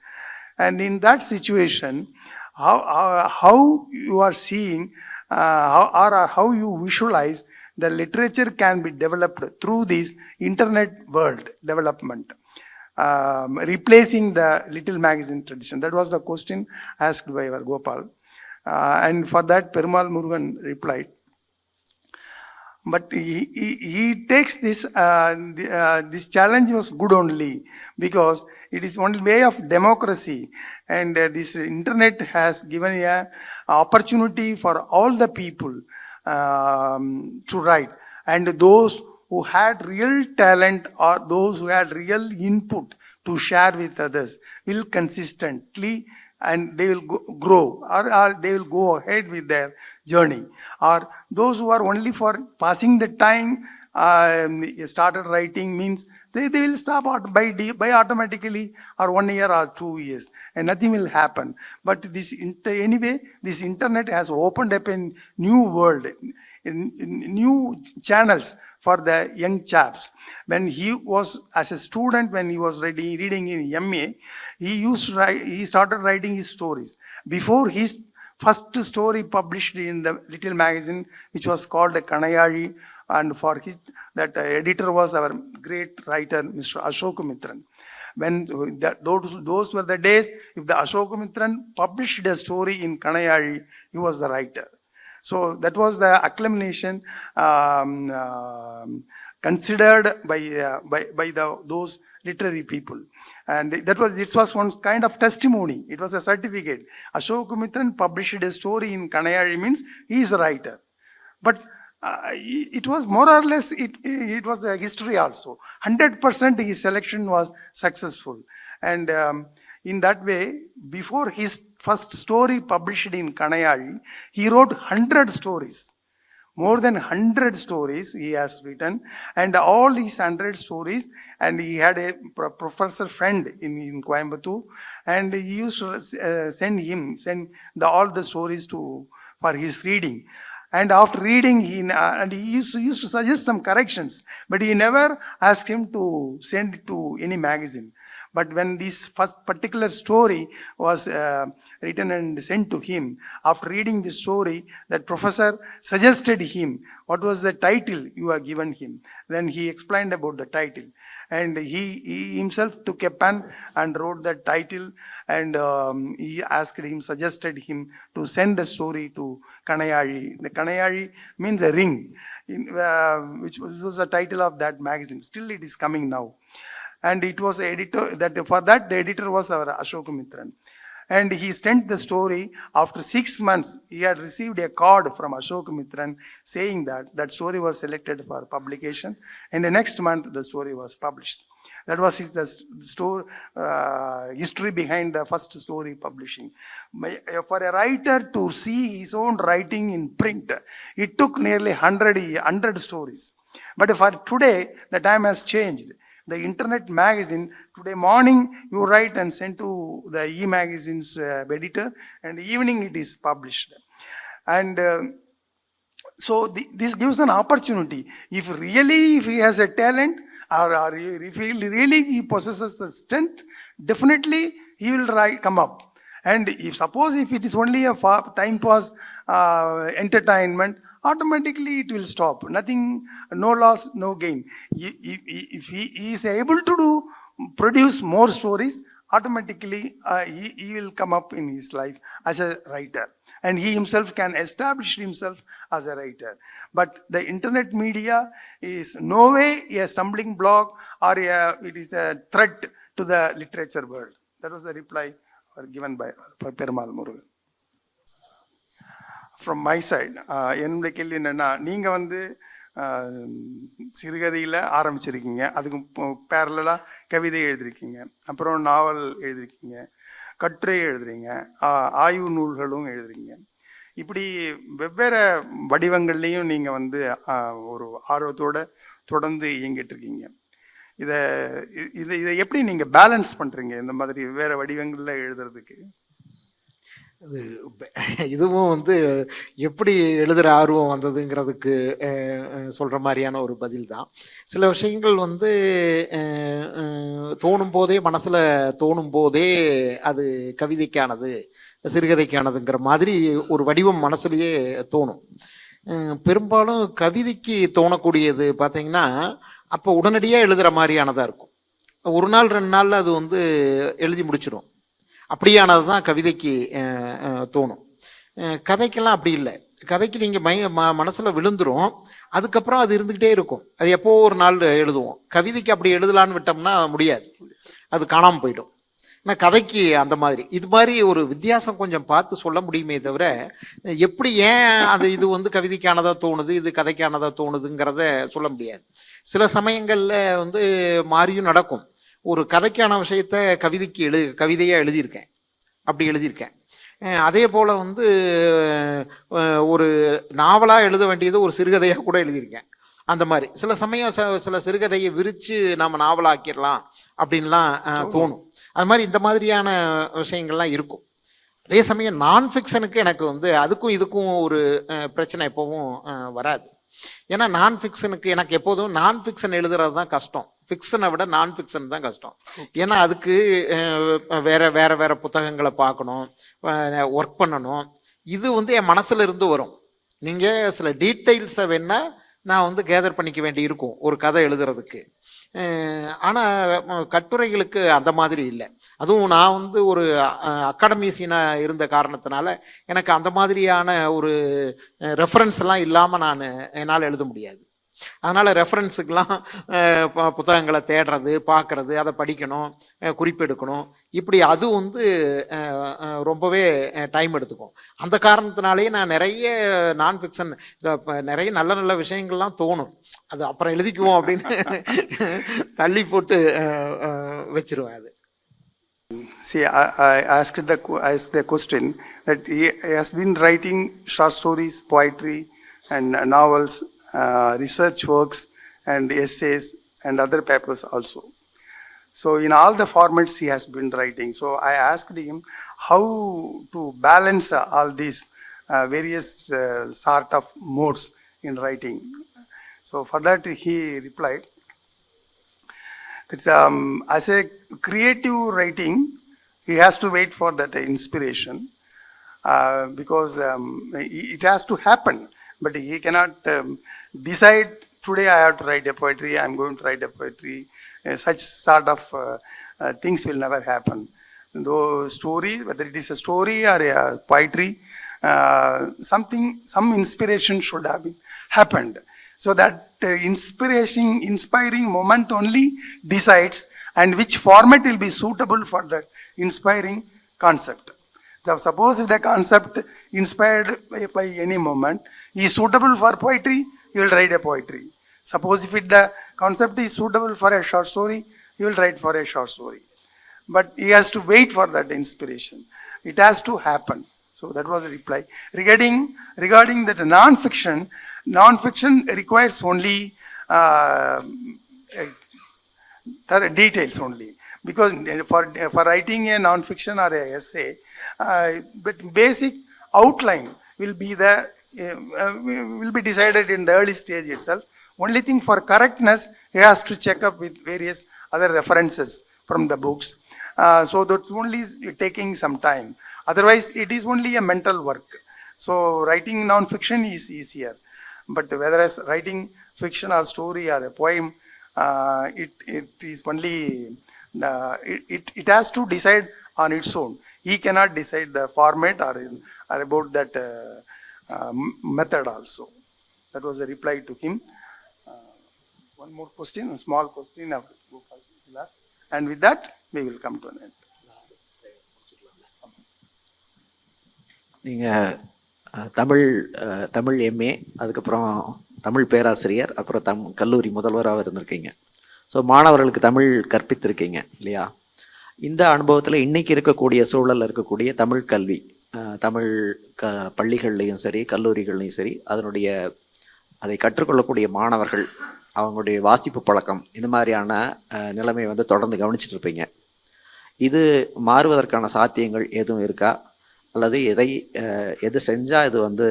And in that situation, how you are seeing how you visualize the literature can be developed through this internet world development, replacing the Little Magazine tradition? That was the question asked by our Gopal. And for that, Perumal Murugan replied, but he takes this, this challenge was good only because it is one way of democracy, and this internet has given a opportunity for all the people to write, and those who had real talent or those who had real input to share with others will consistently, and they will grow, or they will go ahead with their journey. Or those who are only for passing the time started writing means they will stop out by automatically, or 1 year or 2 years, and nothing will happen. But this anyway, this internet has opened up a new world, new channels for the young chaps. When he was as a student, when he was reading in MA, he started writing his stories. Before his first story published in the little magazine, which was called Kanayali, and for that editor was our great writer, Mr. Ashok Mitran. When those were the days, if the Ashok Mitran published a story in Kanayali, he was the writer. So that was the acclamation considered by those literary people, and this was one kind of testimony. It was a certificate. Ashok Mitran published a story in Kanayali means he is a writer. But it was more or less it was the history also. 100% his selection was successful, and in that way, before his first story published in Kanayali, he wrote 100 stories. More than 100 stories he has written, and all his 100 stories, and he had a professor friend in Coimbatore, and he used to send all the stories for his reading. And after reading, he used to suggest some corrections, but he never asked him to send it to any magazine. But when this first particular story was written and sent to him, after reading the story, that professor suggested him, what was the title you have given him? Then he explained about the title. And he himself took a pen and wrote the title, and he suggested him to send the story to Kanayali. The Kanayali means a ring, which was the title of that magazine. Still it is coming now. And it was editor, for that the editor was our Ashok Mitran. And he sent the story. After 6 months, he had received a card from Ashok Mitran saying that story was selected for publication. And the next month, the story was published. That was history behind the first story publishing. For a writer to see his own writing in print, it took nearly 100 stories. But for today, the time has changed. The internet magazine, today morning you write and send to the e-magazine's editor, and evening it is published. And so this gives an opportunity. If he has a talent, or if he possesses the strength, definitely he will come up. And if it is only a time pass entertainment, automatically it will stop. Nothing, no loss, no gain. If he is able to produce more stories, automatically he will come up in his life as a writer. And he himself can establish himself as a writer. But the internet media is no way a stumbling block, or it is a threat to the literature world. That was the reply given by Perumal Murugan. From my side, என்னுடைய கேள்வி என்னன்னா, நீங்கள் வந்து சிறுகதையில் ஆரம்பிச்சிருக்கீங்க, அதுக்கு பேரலாக கவிதை எழுதிருக்கீங்க, அப்புறம் நாவல் எழுதிருக்கீங்க, கட்டுரை எழுதுறீங்க, ஆய்வு நூல்களும் எழுதுறீங்க. இப்படி வெவ்வேறு வடிவங்கள்லேயும் நீங்கள் வந்து ஒரு ஆர்வத்தோடு தொடர்ந்து இயங்கிட்டு இருக்கீங்க. இதை எப்படி நீங்கள் பேலன்ஸ் பண்ணுறீங்க, இந்த மாதிரி வெவ்வேறு வடிவங்களில் எழுதுறதுக்கு? இதுவும் வந்து எப்படி எழுதுகிற ஆர்வம் வந்ததுங்கிறதுக்கு சொல்கிற மாதிரியான ஒரு பதில் தான். சில விஷயங்கள் வந்து தோணும் போதே, மனசில் தோணும் போதே அது கவிதைக்கானது, சிறுகதைக்கானதுங்கிற மாதிரி ஒரு வடிவம் மனசுலேயே தோணும். பெரும்பாலும் கவிதைக்கு தோணக்கூடியது பார்த்தீங்கன்னா அப்போ உடனடியாக எழுதுகிற மாதிரியானதாக இருக்கும். 1 நாள் 2 நாளில் அது வந்து எழுதி முடிச்சிடும். அப்படியானது தான் கவிதைக்கு தோணும். கதைக்கெல்லாம் அப்படி இல்லை. கதைக்கு நீங்கள் மனசில் விழுந்துரும். அதுக்கப்புறம் அது இருந்துக்கிட்டே இருக்கும். அது எப்போ ஒரு நாள் எழுதுவோம். கவிதைக்கு அப்படி எழுதலான்னு விட்டோம்னா முடியாது, அது காணாமல் போயிடும். ஆனால் கதைக்கு அந்த மாதிரி இது மாதிரி ஒரு வித்தியாசம் கொஞ்சம் பார்த்து சொல்ல முடியுமே தவிர, எப்படி ஏன் அது இது வந்து கவிதைக்கானதாக தோணுது, இது கதைக்கானதாக தோணுதுங்கிறத சொல்ல முடியாது. சில சமயங்களில் வந்து மாறியும் நடக்கும். ஒரு கதைக்கான விஷயத்த கவிதையாக எழுதியிருக்கேன், அப்படி எழுதியிருக்கேன். அதே போல் வந்து ஒரு நாவலாக எழுத வேண்டியது ஒரு சிறுகதையாக கூட எழுதியிருக்கேன். அந்த மாதிரி சில சமயம் சில சிறுகதையை விரித்து நம்ம நாவலாக்கிடலாம் அப்படின்லாம் தோணும். அது மாதிரி இந்த மாதிரியான விஷயங்கள்லாம் இருக்கும். அதே சமயம் நான் ஃபிக்ஷனுக்கு எனக்கு வந்து அதுக்கும் இதுக்கும் ஒரு பிரச்சனை எப்போவும் வராது. ஏன்னா நான் ஃபிக்ஷனுக்கு எனக்கு எப்போதும் நான் ஃபிக்ஷன் எழுதுறது தான் கஷ்டம், ஃபிக்ஷனை விட நான் ஃபிக்ஷன் தான் கஷ்டம். ஏன்னா அதுக்கு வேற புத்தகங்களை பார்க்கணும், ஒர்க் பண்ணணும். இது வந்து என் மனசுல இருந்து வரும். நீங்கள் சில டீட்டெயில்ஸை வேணா நான் வந்து கேதர் பண்ணிக்க வேண்டி இருக்கும் ஒரு கதை எழுதுறதுக்கு. ஆனால் கட்டுரைகளுக்கு அந்த மாதிரி இல்லை. அதுவும் நான் வந்து ஒரு அகாடமிஷியனாக இருந்த காரணத்தினால எனக்கு அந்த மாதிரியான ஒரு ரெஃபரன்ஸ் எல்லாம் இல்லாமல் என்னால் எழுத முடியாது. அதனால் ரெஃபரன்ஸுக்கெல்லாம் புத்தகங்களை தேடுறது, பார்க்குறது, அதை படிக்கணும், குறிப்பெடுக்கணும், இப்படி அது வந்து ரொம்பவே டைம் எடுத்துக்கும். அந்த காரணத்தினாலேயே நான் நிறைய நான் ஃபிக்ஷன் நிறைய நல்ல நல்ல விஷயங்கள்லாம் தோணும், அது அப்புறம் எழுதிக்குவோம் அப்படின்னு தள்ளி போட்டு வச்சிருவேன். அது See, I asked the question that he has been writing short stories, poetry, and novels, research works, and essays, and other papers also. So, in all the formats he has been writing. So, I asked him how to balance all these various sort of modes in writing. So, for that he replied, it's, as a creative writing, he has to wait for that inspiration because it has to happen. But he cannot decide, today I have to write a poetry, I am going to write a poetry. Such sort of things will never happen. Though story, whether it is a story or a poetry, some inspiration should have happened. So that inspiring moment only decides and which format will be suitable for that inspiring concept. So suppose if the concept inspired by any moment is suitable for poetry, he will write a poetry. Suppose if the concept is suitable for a short story, he will write for a short story. But he has to wait for that inspiration. It has to happen. So that was the reply. Regarding that non-fiction requires only details only. Because for writing a non-fiction or a essay, but basic outline will be decided in the early stage itself. Only thing for correctness, he has to check up with various other references from the books. So that's only taking some time. Otherwise, it is only a mental work. So writing non-fiction is easier. But whether writing fiction or story or a poem, it is only, it has to decide on its own. He cannot decide the format or about that method also. That was the reply to him. One more question, a small question. And with that, we will come to an end. நீங்கள் Tamil MA, அதுக்கப்புறம் தமிழ் பேராசிரியர், அப்புறம் கல்லூரி முதல்வராக இருந்திருக்கீங்க. So மாணவர்களுக்கு தமிழ் கற்பித்திருக்கீங்க இல்லையா? இந்த அனுபவத்தில் இன்றைக்கி இருக்கக்கூடிய சூழலில் இருக்கக்கூடிய தமிழ் கல்வி, தமிழ் பள்ளிகள்லையும் சரி கல்லூரிகள்லையும் சரி, அதை கற்றுக்கொள்ளக்கூடிய மாணவர்கள், அவங்களுடைய வாசிப்பு பழக்கம், இந்த மாதிரியான நிலைமை வந்து தொடர்ந்து கவனிச்சுட்டு இருப்பீங்க. இது மாறுவதற்கான சாத்தியங்கள் எதுவும் இருக்கா? அல்லது எது செஞ்சால் இது வந்து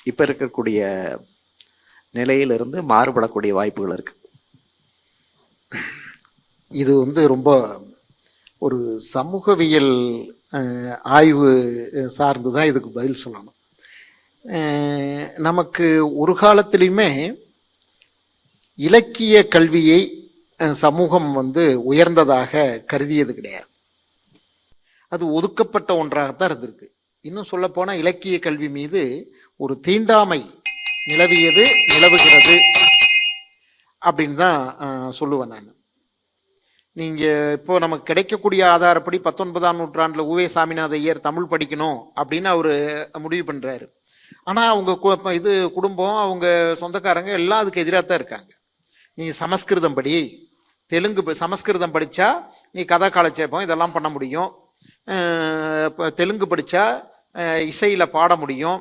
இப்போ இருக்கக்கூடிய நிலையிலிருந்து மாறுபடக்கூடிய வாய்ப்புகள் இருக்கு? இது வந்து ரொம்ப ஒரு சமூகவியல் ஆய்வு சார்ந்து தான் இதுக்கு பதில் சொல்லணும். நமக்கு ஒரு காலத்திலையுமே இலக்கிய கல்வியை சமூகம் வந்து உயர்ந்ததாக கருதியது கிடையாது. அது ஒதுக்கப்பட்ட ஒன்றாகத்தான் இருந்திருக்கு. இன்னும் சொல்லப்போனால் இலக்கிய கல்வி மீது ஒரு தீண்டாமை நிலவுகிறது அப்படின்னு தான் சொல்லுவேன் நான். நீங்கள் இப்போ நமக்கு கிடைக்கக்கூடிய ஆதாரப்படி 19ஆம் நூற்றாண்டில் உவே சாமிநாத ஐயர் தமிழ் படிக்கணும் அப்படின்னு அவர் முடிவு பண்ணுறாரு. ஆனால் அவங்க இது குடும்பம், அவங்க சொந்தக்காரங்க எல்லாம் அதுக்கு எதிராக தான் இருக்காங்க. நீ சமஸ்கிருதம் படி, சமஸ்கிருதம் படித்தா நீ கதா காலட்சேபம் இதெல்லாம் பண்ண முடியும், இப்போ தெலுங்கு படித்தா இசையில் பாட முடியும்,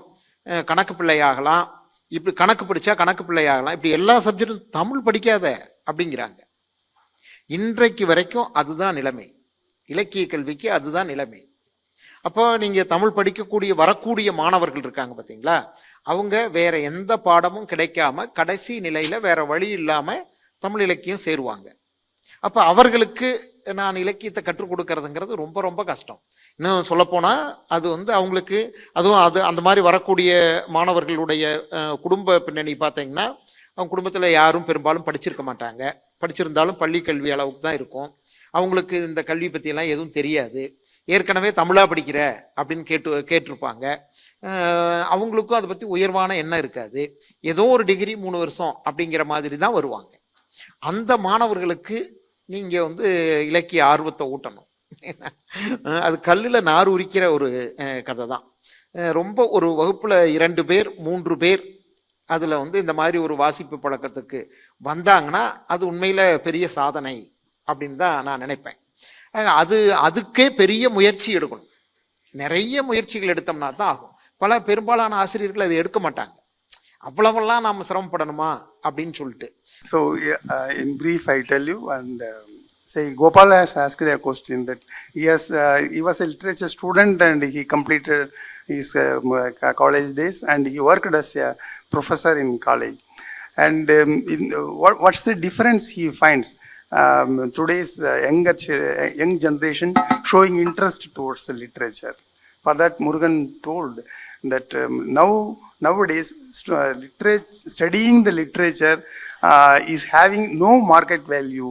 கணக்கு பிள்ளையாகலாம், இப்படி கணக்கு படித்தா கணக்கு பிள்ளையாகலாம், இப்படி எல்லா சப்ஜெக்டும் தமிழ் படிக்காத அப்படிங்கிறாங்க. இன்றைக்கு வரைக்கும் அதுதான் நிலைமை, இலக்கிய கல்விக்கு அதுதான் நிலைமை. அப்போ நீங்கள் தமிழ் படிக்கக்கூடிய வரக்கூடிய மாணவர்கள் இருக்காங்க பார்த்தீங்களா, அவங்க வேற எந்த பாடமும் கிடைக்காம கடைசி நிலையில் வேற வழி இல்லாமல் தமிழ் இலக்கியம் சேருவாங்க. அப்போ அவர்களுக்கு நான் இலக்கியத்தை கற்றுக் கொடுக்கறதுங்கிறது ரொம்ப ரொம்ப கஷ்டம். இன்னும் சொல்லப்போனால் அது அவங்களுக்கு அதுவும் அந்த மாதிரி வரக்கூடிய மாணவர்களுடைய குடும்ப பின்னணி பார்த்தீங்கன்னா, அவங்க குடும்பத்தில் யாரும் பெரும்பாலும் படிச்சிருக்க மாட்டாங்க, படிச்சிருந்தாலும் பள்ளி கல்வி அளவுக்கு தான் இருக்கும். அவங்களுக்கு இந்த கல்வி பற்றியெல்லாம் எதுவும் தெரியாது, ஏற்கனவே தமிழாக படிக்கிற அப்படின்னு கேட்டிருப்பாங்க. அவங்களுக்கும் அதை பற்றி உயர்வான எண்ணம் இருக்காது, ஏதோ ஒரு டிகிரி 3 வருஷம் அப்படிங்கிற மாதிரி தான் வருவாங்க. அந்த மாணவர்களுக்கு நீங்கள் இலக்கிய ஆர்வத்தை ஊட்டணும். அது கல்லில் நார் உரிக்கிற ஒரு கதை தான். ரொம்ப ஒரு வகுப்பில் 2 பேர் 3 பேர் அதில் இந்த மாதிரி ஒரு வாசிப்பு பழக்கத்துக்கு வந்தாங்கன்னா அது உண்மையில் பெரிய சாதனை அப்படின்னு தான் நான் நினைப்பேன். அதுக்கே பெரிய முயற்சி எடுக்கணும், நிறைய முயற்சிகள் எடுத்தோம்னா தான் ஆகும். பெரும்பாலான ஆசிரியர்கள் அதை எடுக்க மாட்டாங்க, அவ்வளவெல்லாம் நாம் சிரமப்படணுமா அப்படின்னு சொல்லிட்டு. So, in brief, I tell you, and say Gopal has asked a question that he was a literature student and he completed his college days and he worked as a professor in college. And what's the difference he finds today's young generation showing interest towards the literature? For that, Murugan told that nowadays studying the literature is having no market value,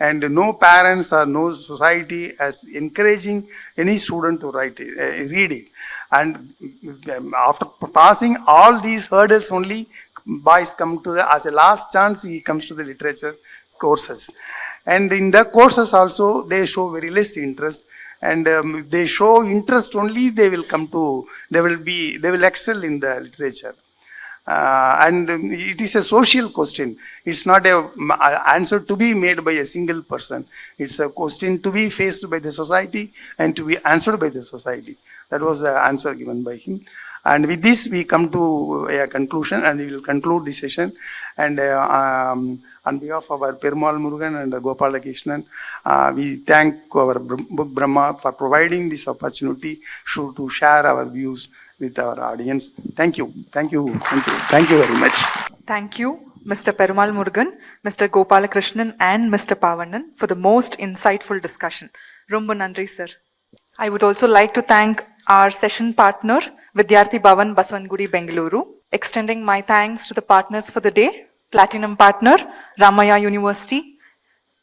and no parents or no society as encouraging any student to read it. And after passing all these hurdles, only boys come to as a last chance he comes to the literature courses. And in the courses also they show very less interest, and if they show interest only they will excel in the literature. And it is a social question. It's not a answer to be made by a single person. It's a question to be faced by the society and to be answered by the society. That was the answer given by him. And with this we come to a conclusion, and we will conclude this session. And on behalf of our Perumal Murugan and Gopalakrishnan, we thank our Book Brahma for providing this opportunity to share our views with our audience. Thank you. Thank you. Thank you. Thank you very much. Thank you, Mr. Perumal Murugan, Mr. Gopalakrishnan and Mr. Pavannan for the most insightful discussion. Romba nandri, sir. I would also like to thank our session partner, Vidyarthi Bhavan, Basavangudi, Bengaluru. Extending my thanks to the partners for the day. Platinum partner, Ramaya University,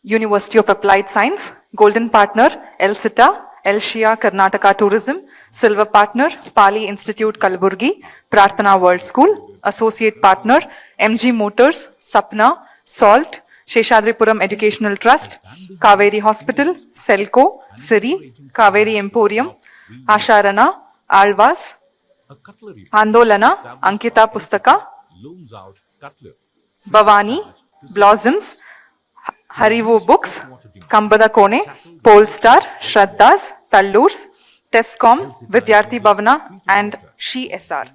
University of Applied Science. Golden partner, ELSITA, Elshia, Karnataka Tourism. Silver partner, Pali Institute, Kalaburgi, Prarthana World School. Associate partner, MG Motors, Sapna, SALT, Sheshadripuram Educational Trust, Kaveri Hospital, Selco, Siri, Kaveri Emporium, Asharana, Alvas, Andolana, Ankita Pustaka, Bhavani, Blossoms, Harivu Books, Kambada Kone, Polestar, Shraddhas, Tallurs, Tescom, Vidyarthi Bhavana and She SR.